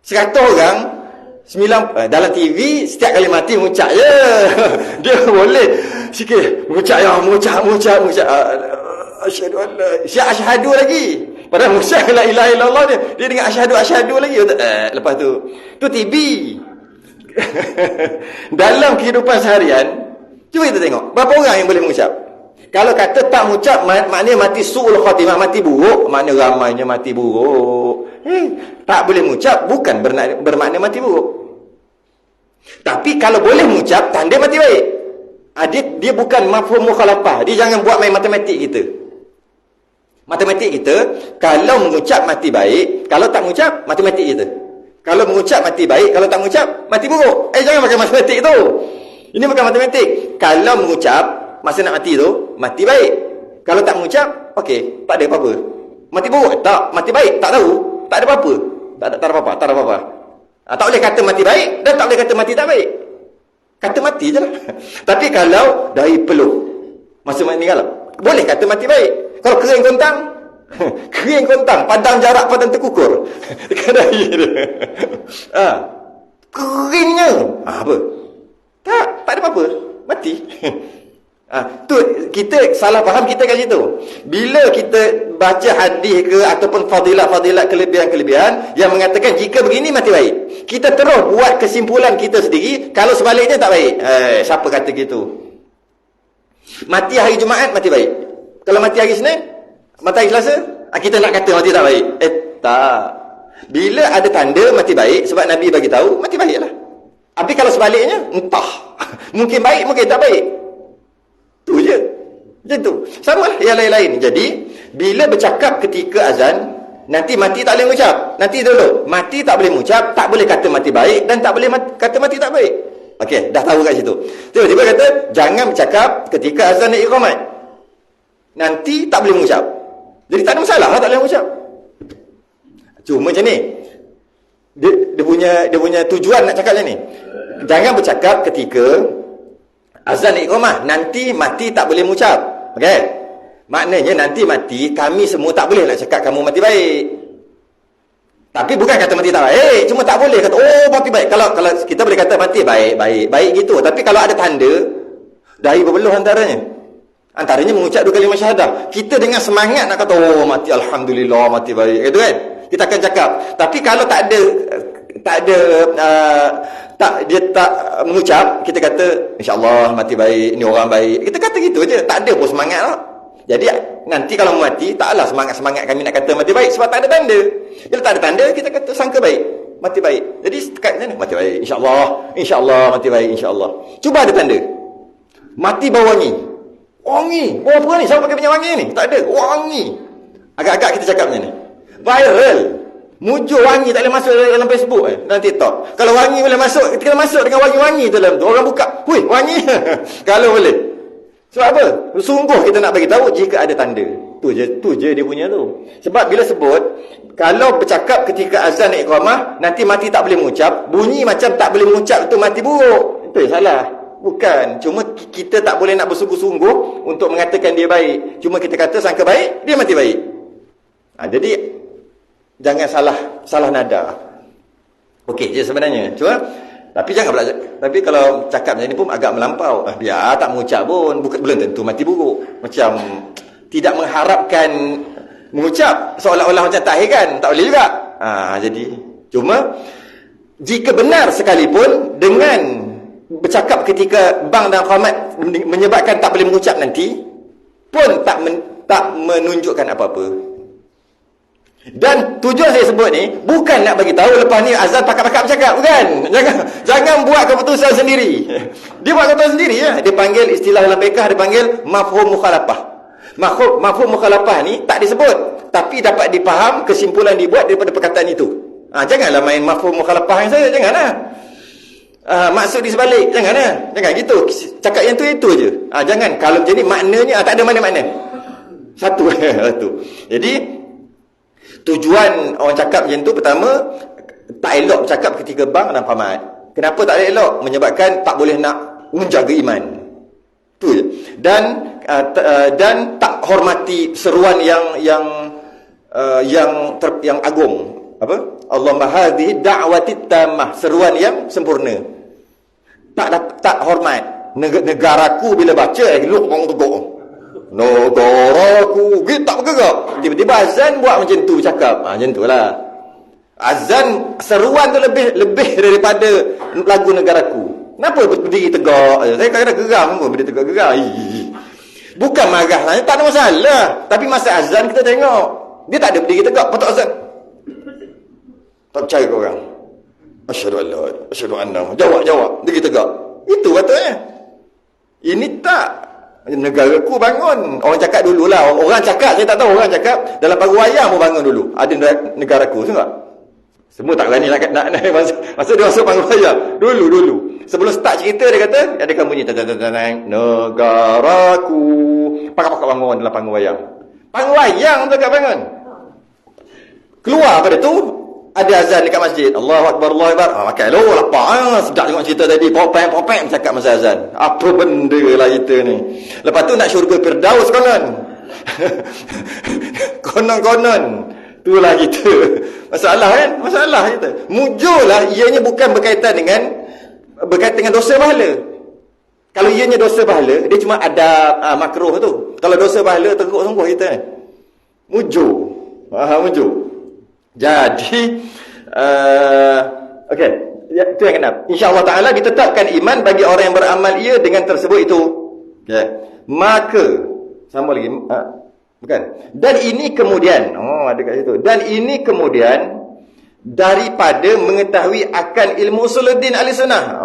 A: 100 orang, 9 dalam TV setiap kali mati mengucap je. Dia boleh sikit mengucap ya, mengucap. Asyhadu lagi. Padahal mengucap la ilaha illallah dia dengan asyhadu lagi. Lepas tu TV. Dalam kehidupan seharian, cuba kita tengok berapa orang yang boleh mengucap. Kalau kata tak mengucap, maknanya mati su'ul khatimah, mati buruk. Makna ramainya mati buruk. Tak boleh mengucap bukan bermakna mati buruk. Tapi kalau boleh mengucap, tanda mati baik. Dia bukan mafhum mukhalafah. Dia jangan buat main matematik kita. Matematik kita, kalau mengucap mati baik, kalau tak mengucap, matematik kita. Kalau mengucap mati baik, kalau tak mengucap, mati buruk. Jangan pakai matematik tu. Ini bukan matematik. Kalau mengucap, masa nak mati tu, mati baik. Kalau tak mengucap, okey, tak ada apa-apa. Mati buruk? Tak. Mati baik? Tak tahu. Tak ada apa-apa. Tak ada apa-apa. Tak boleh kata mati baik dan tak boleh kata mati tak baik. Kata mati je lah. Tapi kalau dari peluh, masa meninggal, boleh kata mati baik. Kalau kering kontang, padang jarak padang terkukur. Dekat dahi dia. Keringnya. Apa? Tak ada apa-apa. Mati. Tu kita salah faham kita kat situ. Bila kita baca hadis ke ataupun fadilah-fadilah kelebihan-kelebihan yang mengatakan jika begini mati baik, kita terus buat kesimpulan kita sendiri. Kalau sebaliknya tak baik. Siapa kata gitu? Mati hari Jumaat mati baik. Kalau mati hari Senin, mati hari Selasa, kita nak kata mati tak baik. Tak. Bila ada tanda mati baik, sebab Nabi bagi tahu, mati baiklah. Tapi kalau sebaliknya, entah. Mungkin baik, mungkin tak baik. Tu je. Macam tu. Sama lah yang lain-lain. Jadi, bila bercakap ketika azan, nanti mati tak boleh mengucap. Nanti dulu, mati tak boleh mengucap, tak boleh kata mati baik, dan tak boleh kata mati tak baik. Okey, dah tahu kat situ. Tiba-tiba kata, jangan bercakap ketika azan dan iqamat. Nanti tak boleh mengucap. Jadi tak ada masalah lah tak boleh mengucap. Cuma macam ni. Dia punya tujuan nak cakap macam ni. Jangan bercakap ketika azan dan iqamah. Nanti mati tak boleh mengucap. Okey. Maknanya nanti mati, kami semua tak boleh nak cakap kamu mati baik. Tapi bukan kata mati tak baik. Cuma tak boleh kata, mati baik. Kalau kita boleh kata mati baik gitu. Tapi kalau ada tanda, dahi berbeluh antaranya. Antaranya mengucap 2 kalimah syahadah. Kita dengan semangat nak kata, mati alhamdulillah, mati baik. Gitu kan? Kita akan cakap. Tapi kalau dia tak mengucap, kita kata, insyaAllah mati baik, ni orang baik. Kita kata gitu je. Tak ada pun semangat lah. Jadi nanti kalau mati, taklah semangat-semangat kami nak kata mati baik. Sebab tak ada tanda. Bila tak ada tanda, kita kata sangka baik. Mati baik. Jadi dekat sana, mati baik. InsyaAllah mati baik. InsyaAllah. Cuba ada tanda. Mati bau wangi. Wangi. Bau apa ni? Siapa pakai minyak wangi ni? Tak ada. Wangi. Agak-agak kita cakap macam ni. Viral. Mujur wangi tak boleh masuk dalam Facebook dalam TikTok. Kalau wangi boleh masuk, kita kena masuk dengan wangi-wangi dalam tu. Orang buka, hui, wangi. Kalau boleh. Sebab apa? Sungguh kita nak bagi tahu jika ada tanda. Tu je dia punya tu. Sebab bila sebut, kalau bercakap ketika azan dan iqamah, nanti mati tak boleh mengucap, bunyi macam tak boleh mengucap itu mati buruk. Itu yang salah. Bukan. Cuma kita tak boleh nak bersungguh-sungguh untuk mengatakan dia baik. Cuma kita kata sangka baik, dia mati baik. Jadi jangan salah nada. Okey je sebenarnya. Cuma tapi jangan belajar. Tapi kalau cakap macam ni pun agak melampau. Biar tak mengucap pun belum tentu mati buruk. Macam tidak mengharapkan mengucap seolah-olah macam tahir tak boleh juga. Jadi cuma jika benar sekalipun dengan bercakap ketika bang dan qamat menyebabkan tak boleh mengucap nanti pun tak menunjukkan apa-apa. Dan tujuan saya sebut ni bukan nak bagi tahu lepas ni azan pakak-pakak bercakap, bukan. Jangan buat keputusan sendiri. Dia buat keputusan sendiri ya. Dia panggil istilah dalam fiqh, dia panggil mafhum mukhalafah. Mafhum mukhalafah ni tak disebut, tapi dapat dipaham kesimpulan dibuat daripada perkataan itu. Janganlah main mafhum mukhalafah yang saya, janganlah. Maksud di sebalik, janganlah. Jangan gitu. Cakap yang tu itu je. Jangan kalau jadi maknanya tak ada mana-mana. Satu. Jadi tujuan orang cakap macam tu, pertama, tak elok bercakap ketika bang dan qamat. Kenapa tak elok? Menyebabkan tak boleh nak menjaga iman. Tu je. Dan tak hormati seruan yang agung. Apa? Allahumma hadhihi da'wati tammah, seruan yang sempurna. Tak hormat. Negaraku bila baca elok orang teguk. Negaraku, kita tak bergerak. Tiba-tiba azan buat macam tu bercakap. Macam tu lah. Azan, seruan tu lebih daripada lagu negaraku. Kenapa berdiri tegak? Saya kadang-kadang geram pun berdiri tegak geram. Bukan marah lah, tak ada masalah. Tapi masa azan kita tengok, dia tak ada berdiri tegak, patut azan. Tak percaya ke orang? Asyhadu anna. Jawab, berdiri tegak. Itu patutnya. Ini tak. Negaraku bangun. Orang cakap dululah. Orang cakap, saya tak tahu orang cakap. Dalam paru wayang pun bangun dulu. Ada negaraku, tengok. Semua tak berani nak masa dia masuk paru wayang. Dulu. Sebelum start cerita dia kata, ada kan bunyi negaraku. Pakak-pakak bangun dalam paru wayang. Paru wayang tu kat bangun. Keluar pada tu, ada azan dekat masjid. Allahu Akbar, Allahu Akbar. Makan lo lapar. Sedap tengok cerita tadi. Popeng bercakap masa azan. Apa benda lah kita ni. Lepas tu nak syurga Firdaus konon. Konon-konon. Itulah kita. Masalah kan? Masalah kita. Mujurlah ianya bukan berkaitan dengan dosa pahala. Kalau ianya dosa pahala, dia cuma ada makruh tu. Kalau dosa pahala, teruk sungguh kita. Mujur. Mujur. Jadi okey, itu yang keenam. Insya-Allah taala ditetapkan iman bagi orang yang beramal ia dengan tersebut itu. Okey. Maka sama lagi bukan. Dan ini kemudian, ada kat situ. Dan ini kemudian daripada mengetahui akan ilmu usuluddin ahli-sunnah.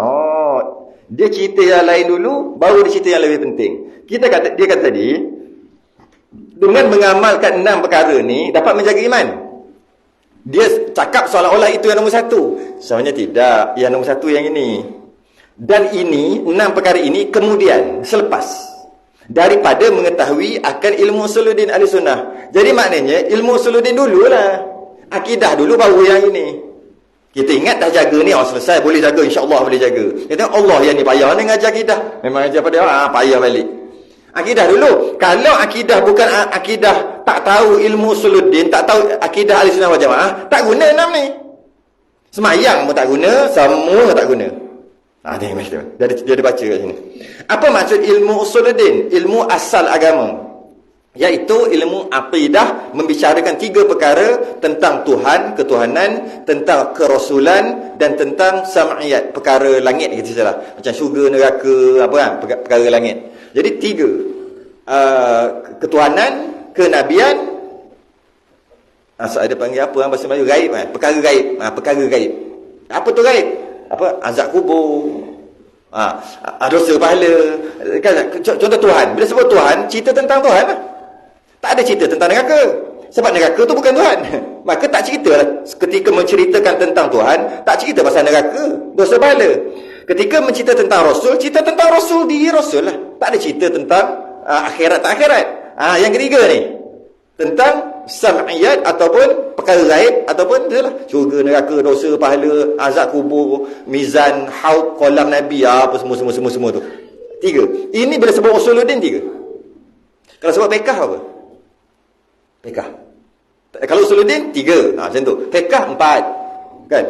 A: Dia cerita yang lain dulu, baru dia cerita yang lebih penting. Dia kata tadi dengan mengamalkan 6 perkara ni dapat menjaga iman. Dia cakap seolah-olah itu yang nombor 1. Sebenarnya tidak. Yang nombor 1 yang ini. Dan ini, 6 perkara ini kemudian, selepas daripada mengetahui akan ilmu usuluddin ahli-sunnah. Jadi maknanya ilmu usuluddin dululah. Akidah dulu baru yang ini. Kita ingat dah jaga ni, selesai, boleh jaga, insya-Allah boleh jaga. Kita tengok Allah yang ni payah ni ngajar akidah. Memang ajar pada payah balik. Akidah dulu. Kalau akidah bukan akidah, tak tahu ilmu usuluddin, tak tahu akidah ahli-sunnah wal jamaah, tak guna 6 ni. Semayang pun tak guna, semua tak guna. Ni dia ada baca kat sini. Apa maksud ilmu usuluddin? Ilmu asal agama. Iaitu ilmu aqidah, membicarakan 3 perkara tentang Tuhan, ketuhanan, tentang kerasulan dan tentang sam'iyat, perkara langit kita salah. Macam syurga, neraka, apa kan, perkara langit. Jadi 3. Ketuhanan, kenabian, ada panggil apa bahasa Melayu, gaib kan? Perkara gaib. Perkara gaib. Apa tu gaib? Apa? Azab kubur. Dosa pahala. Kan, contoh Tuhan. Bila sebut Tuhan, cerita tentang Tuhan lah. Tak ada cerita tentang neraka. Sebab neraka tu bukan Tuhan. Maka tak ceritalah. Ketika menceritakan tentang Tuhan, tak cerita pasal neraka. Dosa pahala. Ketika mencerita tentang Rasul, cerita tentang Rasul, diri Rasul lah. Tak ada cerita tentang akhirat tak akhirat. Yang ketiga ni, tentang sam'iyat ataupun perkara gaib, ataupun itulah syurga, neraka, dosa, pahala, azab kubur, mizan, haud, kolam Nabi, apa semua tu. 3. Ini bila sebut usuluddin 3. Kalau sebut fiqh apa? Fiqh. Kalau usuluddin 3. Macam tu. Fiqh 4. Kan?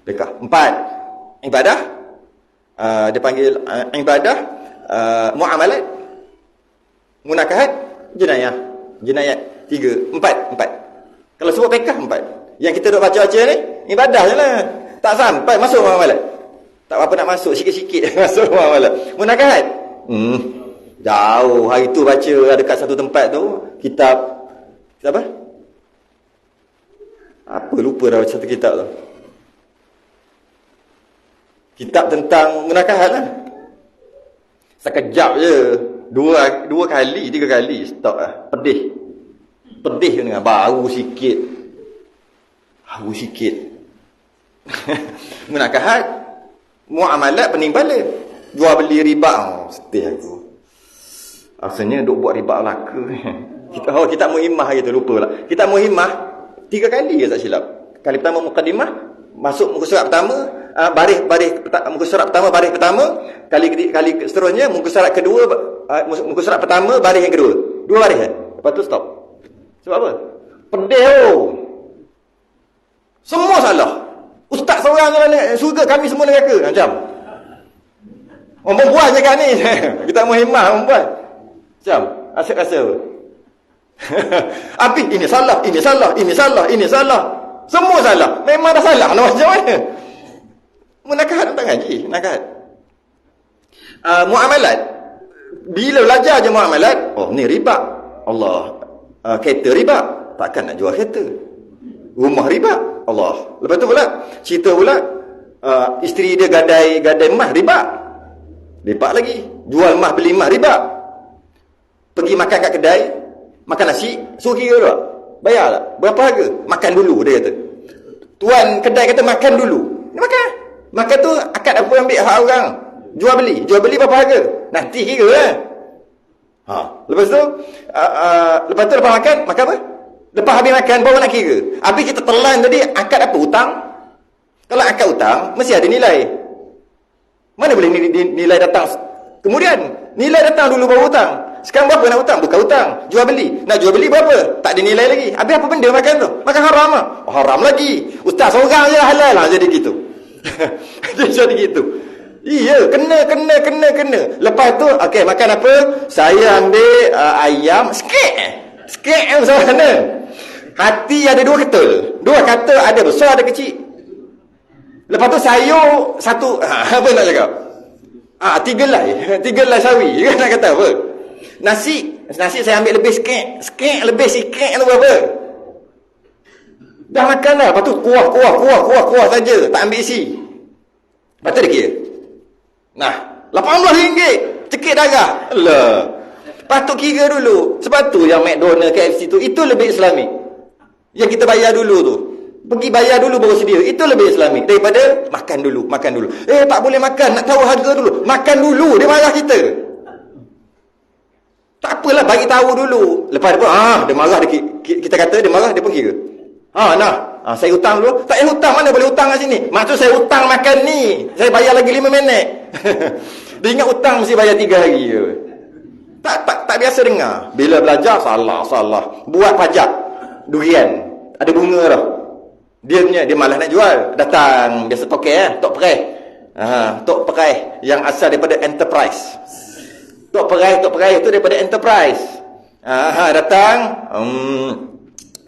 A: Fiqh 4. Ibadah, dia panggil ibadah, muamalat, munakahat, jenayah. Jenayat 3. 4. Kalau sebut fiqh 4. Yang kita duk baca-baca ni, ibadah je lah. Tak sampai masuk muamalat. Tak apa nak masuk, sikit-sikit masuk muamalat. Munakahat, jauh. Hari tu baca dekat satu tempat tu, kitab apa? Apa lupa dah satu kitab tu. Kitab tentang munakahat lah. Sekejap je. Dua kali, 3 kali stop lah. Pedih dengan bau sikit. Munakahat, muamalat, penimbalan, jual beli riba. Sedih aku. Asalnya duk buat riba laka. Kita muhimmah gitu, lupa lah. Kita muhimmah 3 kali ke tak silap. Kali pertama mukadimah, masuk muka surat pertama, baris muka surat pertama, baris pertama. Kali seterusnya muka surat kedua, muka surat pertama, baris yang kedua. 2 baris kan? Lepas tu stop. Sebab apa? Pedih. Semua salah. Ustaz seorang je surga, kami semua neraka. Macam orang perempuan je kan ni. Kita muhimmah perempuan. Macam asyik rasa apa? Habis ini salah. Semua salah. Memang dah salah lah, macam mana? Munakahat tak ngaji. Munakahat. Muamalat. Bila belajar je muamalat, ni riba. Allah. Kereta riba. Takkan nak jual kereta. Rumah riba. Allah. Lepas tu pula cerita pula isteri dia gadai emas riba. Riba lagi. Jual emas beli emas riba. Pergi makan kat kedai, makan nasi, suruh kira dulu. Bayar tak? Berapa harga? Makan dulu, dia kata. Tuan kedai kata makan dulu. Dia makan. Makan tu akad apa ambil hak orang. Jual beli berapa harga? Nanti kira lah. Lepas tu lepas makan apa? Lepas habis makan baru nak kira. Habis kita telan tadi akad apa? Hutang. Kalau akad hutang mesti ada nilai. Mana boleh nilai datang kemudian? Nilai datang dulu baru hutang. Sekarang berapa nak hutang? Bukan hutang, jual beli. Nak jual beli berapa? Tak ada nilai lagi. Habis apa benda makan tu? Makan haram lah. Haram lagi. Ustaz seorang je halal lah. Jadi gitu. Jadi gitu. Iya, kena. Lepas tu, okey, makan apa? Saya ambil ayam sikit macam mana? Hati ada 2 ketul. 2 kata ada besar ada kecil. Lepas tu sayur satu, apa nak cakap? 3 helai sawi. Kan nak kata apa? Nasi saya ambil lebih sikit lebih sikit tu berapa? Dah makan dah. Lepas tu kuah saja, tak ambil isi. Lepas tu dia kira. Nah, RM18 cekik darah. Alah. Patut kira dulu. Sebab tu yang McDonald, KFC tu, itu lebih Islamik. Yang kita bayar dulu tu. Pergi bayar dulu baru sedia. Itu lebih Islamik daripada makan dulu. Tak boleh makan, nak tahu harga dulu. Makan dulu, dia marah kita. Tak apalah, bagi tahu dulu. Lepas tu dia marah, kita kata dia marah, dia pun kira. Saya hutang dulu. Tak payah hutang, mana boleh hutang kat sini? Maksud saya hutang makan ni. Saya bayar lagi 5 minit. Dia ingat hutang mesti bayar 3 hari je. Tak biasa dengar. Bila belajar, salah. Buat pajak durian. Ada bunga dah. Dia malas nak jual. Datang, biasa Tok Perai. Yang asal daripada Enterprise. Tok Perai tu daripada Enterprise. Datang.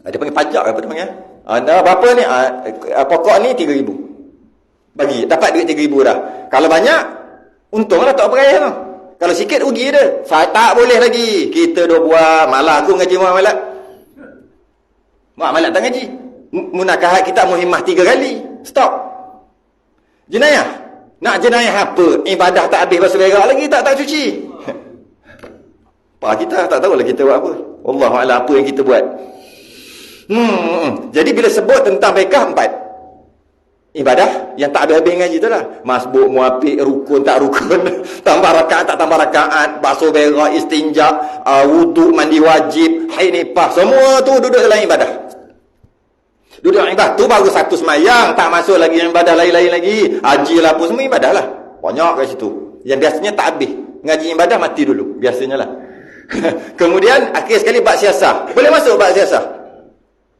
A: Dia panggil pajak apa dia panggil? Berapa ni? Pokok ni 3,000. Bagi, dapat duit 3,000 dah. Kalau banyak, untunglah Tok Perai tu. Kalau sikit rugi dia. Saya tak boleh lagi. Kita dah buat, malah aku ngaji muamalat. Muamalat tak ngaji. Munakahat kita muhimmah 3 kali. Stop. Jenayah. Nak jenayah apa? Ibadah tak habis basuh berak lagi, tak cuci. Kita tak tahulah kita buat apa. Wallahualam apa yang kita buat. Jadi bila sebut tentang fiqh 4 ibadah yang tak habis-habis ngaji tu lah. Masbuk, muafiq, rukun, tak rukun, tambah rakaat, tak tambah rakaat, basuh berak, istinja, wuduk, mandi wajib, haid nifas, semua tu duduk dalam ibadah. Duduk dalam ibadah tu baru satu semayang, tak masuk lagi yang ibadah lain-lain lagi. Haji lah pun semua ibadah lah. Banyak kat situ. Yang biasanya tak habis. Ngaji ibadah mati dulu. Biasanya lah. Kemudian akhir sekali bab siasah. Boleh masuk bab siasah?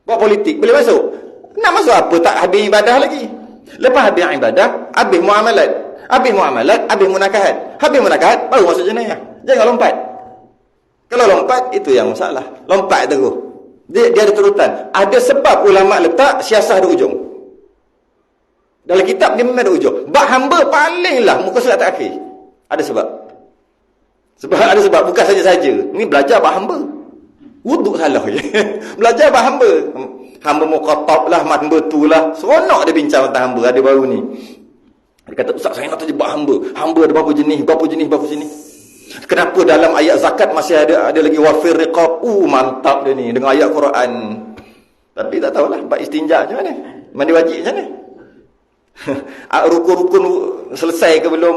A: Bab politik boleh masuk? Nak masuk apa? Tak habis ibadah lagi. Lepas habis ibadah, habis muamalat. Habis muamalat, habis munakahat. Habis munakahat, baru masuk jenayah. Jangan lompat. Kalau lompat, itu yang masalah. Lompat terus. Dia ada turutan. Ada sebab ulama' letak siasah di ujung. Dalam kitab dia memang ada ujung. Bab hamba paling lah muka surat terakhir. Ada sebab. Sebab ada sebab. Bukan saja-saja. Ni belajar bab hamba. Wuduk salah je. Belajar bab hamba. Hamba muqatab lah, hamba tu lah. Seronok dia bincang tentang hamba. Ada baru ni. Dia kata, Ustaz, saya nak terjebak hamba. Hamba ada berapa jenis, berapa jenis, berapa jenis. Kenapa dalam ayat zakat masih ada lagi wafir riqab? Mantap dia ni. Dengan ayat Quran. Tapi tak tahulah. Bab istinja macam mana? Mandi wajib macam mana? Rukun-rukun selesai ke belum?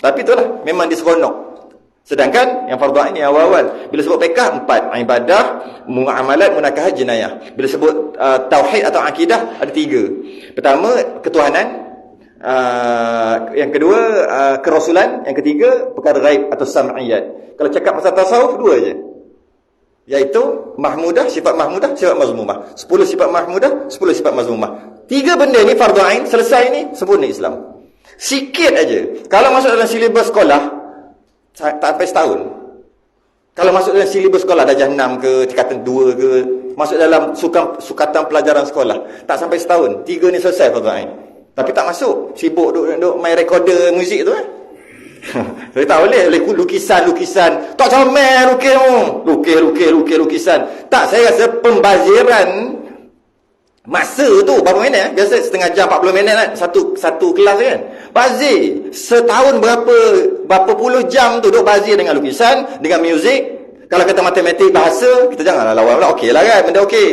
A: Tapi itulah. Memang dia seronok. Sedangkan yang fardu ain yang awal-awal. Bila sebut fiqh 4, ibadah, muamalat, munakahat, jenayah. Bila sebut tauhid atau akidah ada 3. Pertama ketuhanan, yang kedua kerasulan, yang ketiga perkara ghaib atau sam'iyat. Kalau cakap pasal tasawuf 2 je. Iaitu mahmudah, sifat mazmumah. 10 sifat mahmudah, 10 sifat mazmumah. 3 benda ni fardu ain, selesai ni sempurna Islam. Sikit aja. Kalau masuk dalam silibus sekolah tak sampai setahun. Kalau masuk dalam silibus sekolah darjah 6 ke, tingkatan 2 ke, masuk dalam sukatan pelajaran sekolah, tak sampai setahun. 3 ni selesai fardu ain. Tapi tak masuk. Sibuk duk main recorder muzik tu Saya tak boleh lukisan. Tak comel lukisan. Tak, saya rasa pembaziran masa tu berapa minit biasa setengah jam 40 minit kan satu kelas kan. Bazir setahun berapa puluh jam tu duk bazir dengan lukisan, dengan muzik. Kalau kata matematik, bahasa, kita janganlah lawan pula. Okeylah kan, benda okey.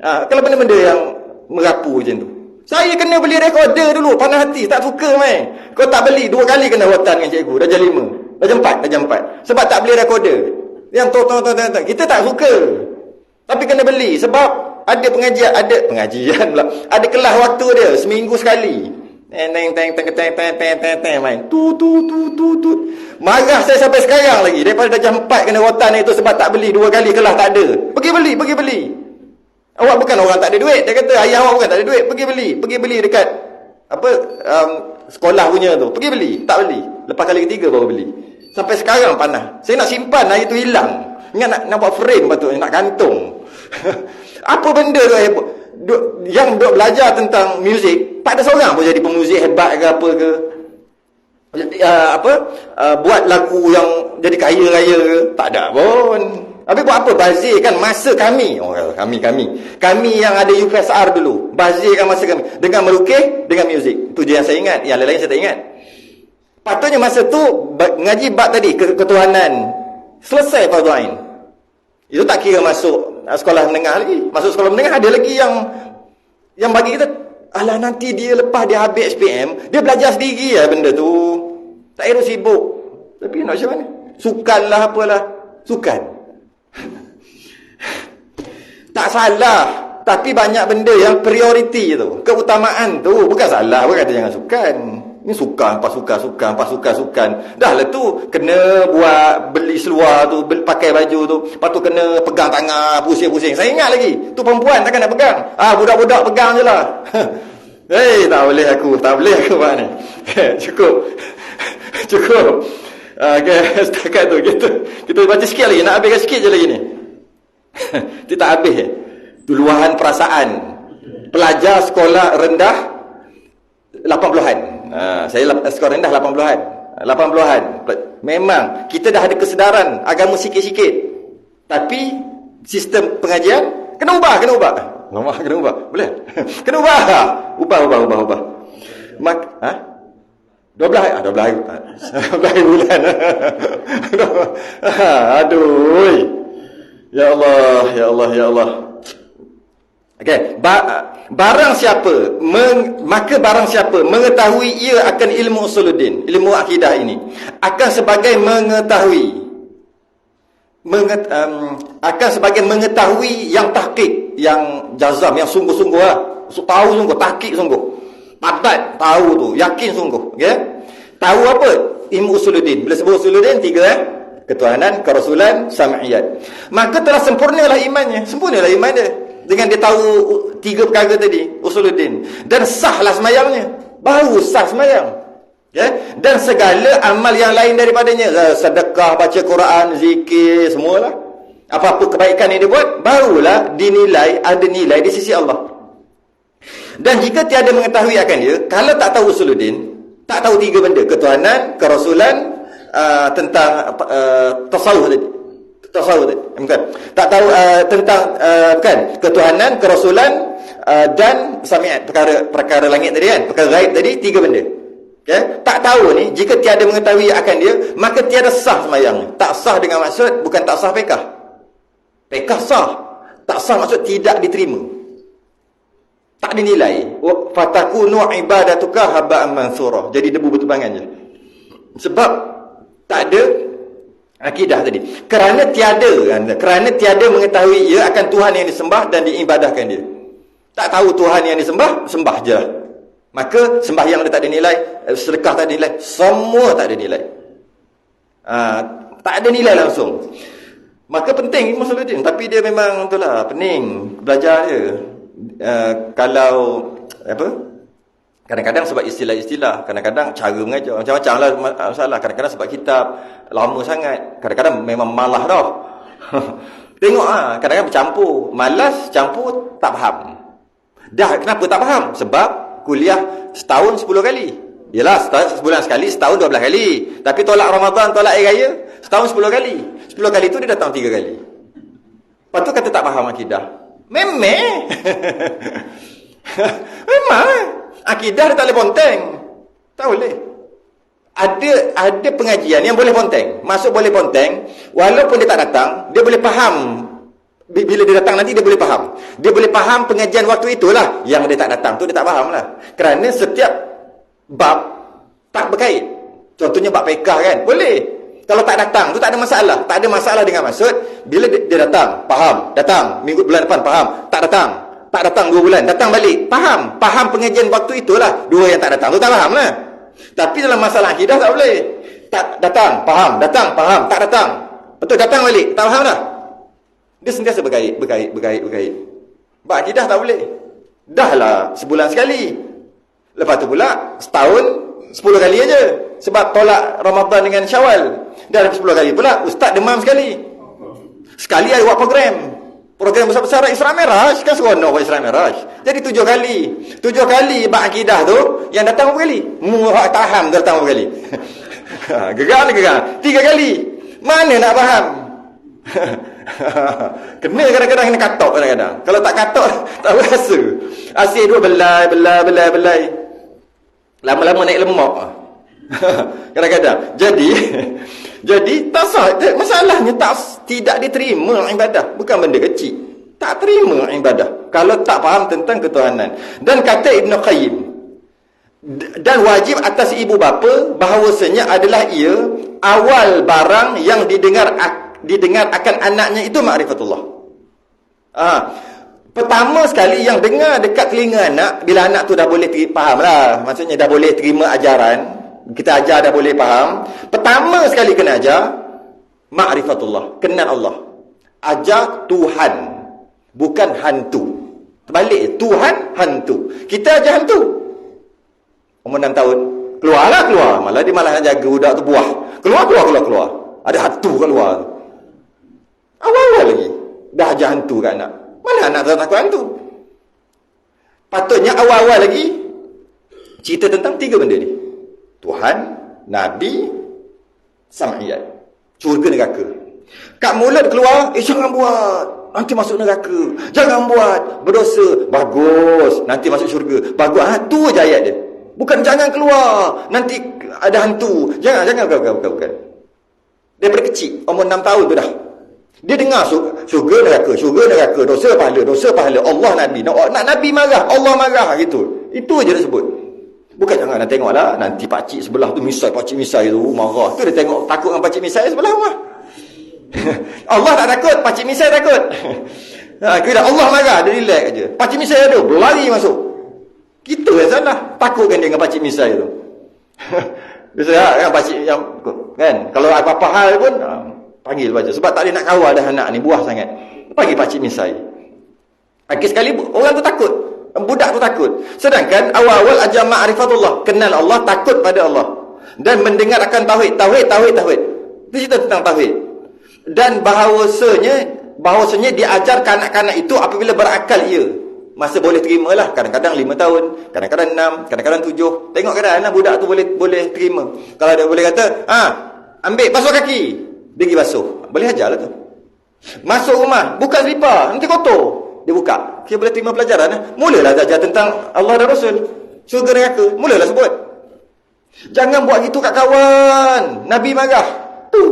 A: Kalau benda-benda yang merapu macam tu, saya kena beli recorder dulu, panas hati, tak suka main. Kau tak beli 2 kali kena rotan dengan cikgu, darjah 5, darjah 4. Sebab tak beli recorder. Yang kita tak suka. Tapi kena beli sebab ada pengajian pula. Ada kelas waktu dia seminggu sekali. Teng main. Tu. Marah saya sampai sekarang lagi. Daripada darjah 4 kena rotan itu sebab tak beli 2 kali kelas tak ada. Pergi beli. Awak bukan orang tak ada duit. Dia kata ayah awak bukan tak ada duit. Pergi beli dekat sekolah punya tu. Pergi beli. Tak beli. Lepas kali ketiga baru beli. Sampai sekarang panas. Saya nak simpan hari tu hilang. Ingat nak buat frame patutnya, nak gantung. Apa benda tu yang duk belajar tentang muzik, tak ada seorang pun jadi pemuzik hebat ke apa ke. Buat lagu yang jadi kaya raya ke, tak ada pun. Habis buat apa? Bazirkan masa kami. Kami yang ada UPSR dulu, bazirkan masa kami dengan melukis, dengan muzik. Itu je yang saya ingat. Yang lain-lain saya tak ingat. Patutnya masa tu ngaji bab tadi ketuhanan selesai fardu ain. Itu tak kira masuk sekolah menengah lagi. Masuk sekolah menengah ada lagi yang bagi kita, alah nanti dia lepas dia habis SPM, dia belajar sendiri lah benda tu. Tak kira sibuk. Tapi nak macam mana? Sukan lah apalah. Sukan. Tak salah. Tapi banyak benda yang prioriti tu. Keutamaan tu. Bukan salah. Bukan kata jangan sukan. Ni sukan. Dah lah tu. Kena buat beli seluar tu. Pakai baju tu. Lepas tu kena pegang tangan. Pusing-pusing. Saya ingat lagi. Tu perempuan takkan nak pegang. Budak-budak pegang je lah. Tak boleh aku buat ni. Cukup. Okay, setakat tu. Kita baca sikit lagi. Nak habiskan sikit je lagi ni. Dia tak habis. Luahan perasaan. Pelajar sekolah rendah 80-an. Saya sekolah rendah 80-an. Memang kita dah ada kesedaran agama sikit-sikit. Tapi sistem pengajian kena ubah. Boleh? Kena ubah. Ubah. 12 bulan. Aduh. Ya Allah. Okey, barang siapa maka barang siapa mengetahui ia akan ilmu usuluddin, ilmu akidah ini, akan sebagai mengetahui akan sebagai mengetahui yang tahqiq, yang jazam, yang sungguh-sungguh lah. Tahu sungguh, tahqiq sungguh. Patat, tahu tu, yakin sungguh. Okey? Tahu apa? Ilmu usuluddin. Bila sebut usuluddin, tiga ketuhanan, kerasulan, sam'iyat. Maka telah sempurnalah imannya. Sempurnalah iman dia. Dengan dia tahu tiga perkara tadi, usuluddin. Dan sahlah semayangnya. Baru sah semayang. Ya? Dan segala amal yang lain daripadanya, sedekah, baca Quran, zikir, semualah. Apa-apa kebaikan yang dia buat, barulah dinilai, ada nilai di sisi Allah. Dan jika tiada mengetahui akan dia, kalau tak tahu usuluddin, tak tahu tiga benda, ketuhanan, kerasulan, tentang tasawuf tadi. Tasawuf tadi. Bukan. Tak tahu tentang bukan, ketuhanan, kerasulan, dan sami'at, perkara langit tadi kan, perkara gaib tadi, tiga benda. Okay? Tak tahu ni, jika tiada mengetahui akan dia, maka tiada sah sembahyang. Tak sah dengan maksud bukan tak sah pekah. Pekah sah. Tak sah maksud tidak diterima. Tak dinilai. Fatakunu ibadatuka haba'an mansurah. Jadi debu bertebangan je. Sebab tak ada akidah tadi. Kerana tiada mengetahui ia akan Tuhan yang disembah dan diibadahkan dia. Tak tahu Tuhan yang disembah, sembah je lah. Maka sembahyang dia tak ada nilai, sedekah tak ada nilai, semua tak ada nilai. Tak ada nilai langsung. Maka penting ilmu usuluddin, tapi dia memang itulah pening belajar dia. Kalau apa? Kadang-kadang sebab istilah-istilah, kadang-kadang cara mengajar macam-macam lah masalah. Kadang-kadang sebab kitab lama sangat, kadang-kadang memang malas dah. Tengok kadang-kadang bercampur, malas campur tak faham. Dah kenapa tak faham? Sebab kuliah setahun 10 kali. Yalah, sebulan sekali, setahun 12 kali. Tapi tolak Ramadan, tolak air raya, setahun 10 kali. 10 kali tu dia datang 3 kali. Lepas tu kata tak faham akidah. Memang. Memang. Akidah dia tak boleh ponteng. Tak boleh. Ada pengajian yang boleh ponteng. Masuk boleh ponteng. Walaupun dia tak datang, dia boleh faham. Bila dia datang nanti dia boleh faham. Dia boleh faham pengajian waktu itulah. Yang dia tak datang tu dia tak faham lah. Kerana setiap bab tak berkait. Contohnya bab fiqh kan. Boleh. Kalau tak datang tu tak ada masalah. Tak ada masalah dengan maksud. Bila dia datang, faham. Datang. Minggu bulan depan, faham. Tak datang. Tak datang 2 bulan. Datang balik. Faham. Faham pengajian waktu itulah. 2 yang tak datang tu tak faham lah. Tapi dalam masalah akidah tak boleh. Tak datang, faham. Datang, faham. Tak datang. Betul datang balik. Tak faham dah. Dia sentiasa berkait. Bab akidah tak boleh. Dah lah sebulan sekali. Lepas tu pula setahun 10 kali aja. Sebab tolak Ramadan dengan Syawal. Dah 10 kali pula ustaz demam sekali. Sekali ada buat program besar-besar Isra Miraj. Kan seronok buat Isra Miraj. Jadi 7 kali. 7 kali bab akidah tu yang datang berapa kali? Muhak taham datang berapa kali? Gegar. 3 kali. Mana nak faham? Kena kadang-kadang kena katok kadang-kadang. Kalau tak katok tak berasa. Asyik dua belai. Lama-lama naik lemak. Kadang-kadang. Jadi tak sah. Masalahnya tidak diterima ibadah. Bukan benda kecil. Tak terima ibadah kalau tak faham tentang ketuhanan. Dan kata Ibn Qayyim, dan wajib atas ibu bapa bahawasanya adalah ia awal barang yang didengar akan anaknya itu ma'rifatullah. Pertama sekali yang dengar dekat telinga anak, bila anak tu dah boleh faham lah, maksudnya dah boleh terima ajaran, kita ajar dah boleh faham, pertama sekali kena ajar ma'rifatullah, kenal Allah. Ajar Tuhan, bukan hantu. Terbalik, Tuhan hantu. Kita ajar hantu. Umur 6 tahun keluar. Malah dia malah nak jaga budak tu buah. Keluar. Ada hantu kat luar tu. Awal-awal lagi dah ajar hantu kat anak. Mana anak tak takut hantu? Patutnya awal-awal lagi cerita tentang 3 benda ni. Tuhan, Nabi, sam'iyat. Syurga neraka. Kat mulut keluar, jangan buat, nanti masuk neraka. Jangan buat, berdosa. Bagus, nanti masuk syurga. Bagus, tu je ayat dia. Bukan jangan keluar, nanti ada hantu. Jangan. Daripada kecil, umur 6 tahun tu dah. Dia dengar syurga neraka, dosa pahala, Allah Nabi. Nak Nabi marah, Allah marah gitu. Itu je dia sebut. Bukan jangan nak tengoklah nanti pakcik sebelah tu pakcik misai tu marah. Tu dia tengok takut dengan pakcik misai sebelah rumah. Allah tak takut, pakcik misai takut. Kira Allah marah, dia relax aje. Pakcik misai ada, berlari masuk. Kita yang salah, takutkan dia dengan pakcik misai tu. Biasa kan pakcik yang kan kalau apa-apa hal pun panggil baca sebab tak ada nak kawal dah anak ni buah sangat. Panggil pakcik misai. Akhir sekali orang tu takut. Budak tu takut. Sedangkan awal-awal ajar ma'rifatullah, kenal Allah, takut pada Allah dan mendengar akan tauhid. Itu cerita tentang tauhid. Dan bahawasanya diajar kanak-kanak itu apabila berakal ia. Masa boleh terima lah. Kadang-kadang 5 tahun, kadang-kadang 6, kadang-kadang 7. Tengok keadaan budak tu boleh terima. Kalau dia boleh kata, ambil basuh kaki, dia pergi basuh. Boleh ajar lah tu. Masuk rumah, buka selipar, nanti kotor. Dia buka. Dia boleh terima pelajaran. Mulalah ajar tentang Allah dan Rasul. Syurga neraka. Mulalah sebut. Jangan buat gitu kat kawan. Nabi marah. Tu.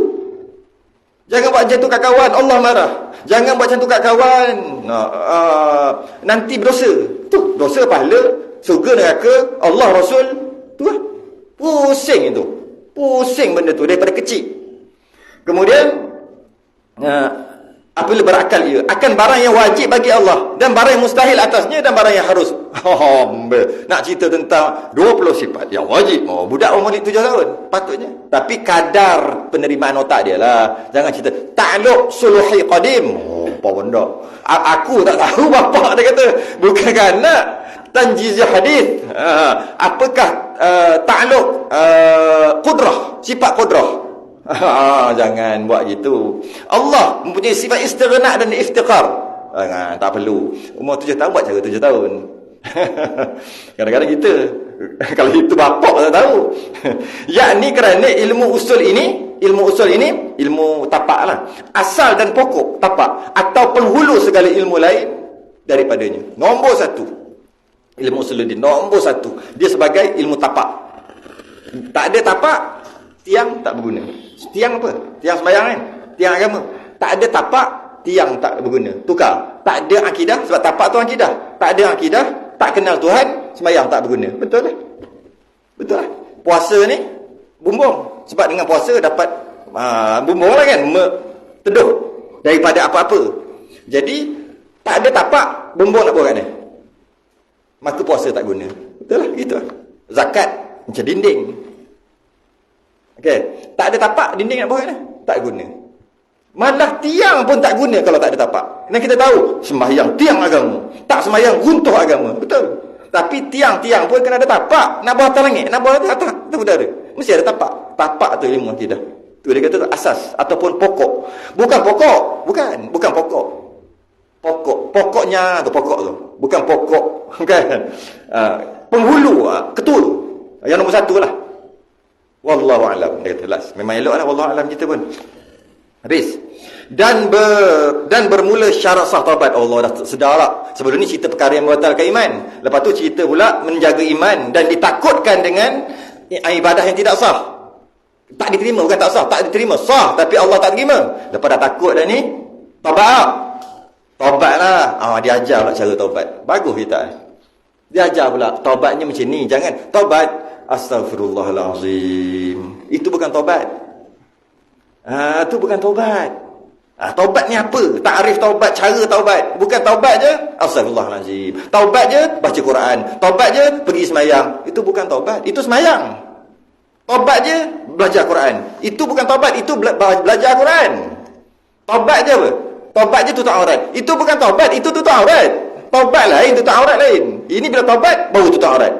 A: Jangan buat macam tu kat kawan. Allah marah. Jangan buat macam tu kat kawan. Nanti berdosa. Tu. Dosa pahala. Syurga neraka. Allah Rasul. Tu lah. Pusing itu. Pusing benda tu daripada kecil. Kemudian apabila berakal ia akan barang yang wajib bagi Allah dan barang yang mustahil atasnya dan barang yang harus. Nak cerita tentang 20 sifat yang wajib. Budak umur 7 tahun patutnya. Tapi kadar penerimaan otak dia lah. Jangan cerita ta'alluq suluhi qadim. Apa benda? Aku tak tahu bapak dia kata. Bukan anak. Tanjiz hadis. Apakah ta'alluq qudrah, sifat qudrah. Jangan buat gitu. Allah mempunyai sifat istighna dan iftiqar. Tak perlu. Umur 7 tahun buat cara 7 tahun. Kadang-kadang kita kalau itu bapak tak tahu. Yakni kerana ilmu usul ini ilmu tapak lah. Asal dan pokok tapak atau penghulu segala ilmu lain daripadanya. Nombor 1 ilmu usuluddin, nombor 1 dia sebagai ilmu tapak. Tak ada tapak, tiang tak berguna. Tiang apa? Tiang sembahyang kan? Tiang agama. Tak ada tapak, tiang tak berguna. Tukar. Tak ada akidah, sebab tapak tu akidah. Tak ada akidah, tak kenal Tuhan, sembahyang tak berguna. Betul lah. Betul lah. Puasa ni bumbung. Sebab dengan puasa dapat bumbung lah kan? Teduh daripada apa-apa. Jadi tak ada tapak, bumbung nak buat kat ni. Maka puasa tak guna. Betul lah. Gitu lah. Zakat macam dinding. Okey, tak ada tapak, dinding nak buat kat ni? Tak guna. Malah tiang pun tak guna kalau tak ada tapak. Dan kita tahu, sembahyang tiang agama. Tak sembahyang runtuh agama. Betul. Tapi tiang-tiang pun kena ada tapak. Nak buat atas langit, nak buat atas udara. Mesti ada tapak. Tapak tu ilmu akidah. Tu dia kata tu asas ataupun pokok. Bukan pokok. Bukan pokok. Pokoknya tu pokok tu. Bukan pokok. Kan? Penghulu, ketul. Yang nombor 1 lah. Wallahu a'lam. Dia kata last. Memang elok lah wallahu a'lam kita pun. Habis. Dan bermula syarat sah taubat. Allah dah sedar lah. Sebelum ni cerita perkara yang membatalkan iman. Lepas tu cerita pula menjaga iman dan ditakutkan dengan ibadah yang tidak sah. Tak diterima, bukan tak sah, tak diterima. Sah tapi Allah tak terima. Lepas dah takut dah ni, taubat. Taubat lah. Dia ajar pula cara taubat. Bagus kita. Dia ajar pula taubatnya macam ni. Jangan taubat Astaghfirullahalazim. Itu bukan taubat. Itu bukan taubat. Taubat ni apa? Takrif taubat, cara taubat. Bukan taubat je Astaghfirullahalazim. Taubat je baca Quran. Taubat je pergi semayang. Itu bukan taubat. Itu semayang. Taubat je belajar Quran. Itu bukan taubat. Itu belajar Quran. Taubat je apa? Taubat je tutup aurat. Itu bukan taubat. Itu tutup aurat. Taubat lain, tutup aurat lain. Ini bila taubat baru tutup aurat.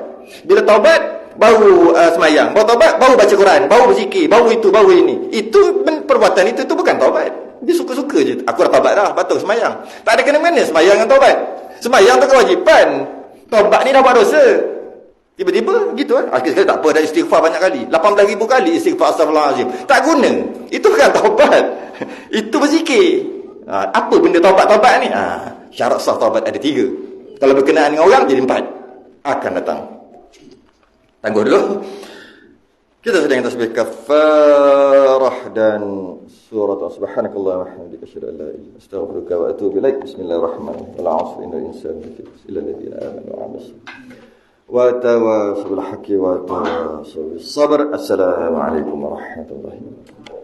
A: Bila taubat baru semayang, baru taubat, baru baca Quran, baru berzikir, baru itu, baru ini. Itu perbuatan itu bukan taubat. Dia suka-suka je. Aku dah taubat dah, patut semayang. Tak ada kena-mena semayang dengan taubat. Semayang tu kewajipan. Taubat ni dah buat dosa. Tiba-tiba gitu kan. Akhir-akhir tak apa, dah istighfar banyak kali. 18,000 kali istighfar astaghfirullahalazim. Tak guna. Itu bukan taubat. Itu berzikir. Apa benda taubat-taubat ni? Syarat sah taubat ada 3. Kalau berkenaan dengan orang jadi 4. Akan datang. Tangguh dulu. Kita sedang tasbih kafarah dan surat subhanakallah wa hamdika asyhadu an la ilaha illa anta astaghfiruka wa atubu ilaik. Bismillahirrahmanirrahim. Wal 'asri innal insana lafi khusr illa alladziina aamanu wa 'amilus wa tawassaw bil haqqi wa tawassaw bis sabr. Assalamu alaikum warahmatullahi wabarakatuh.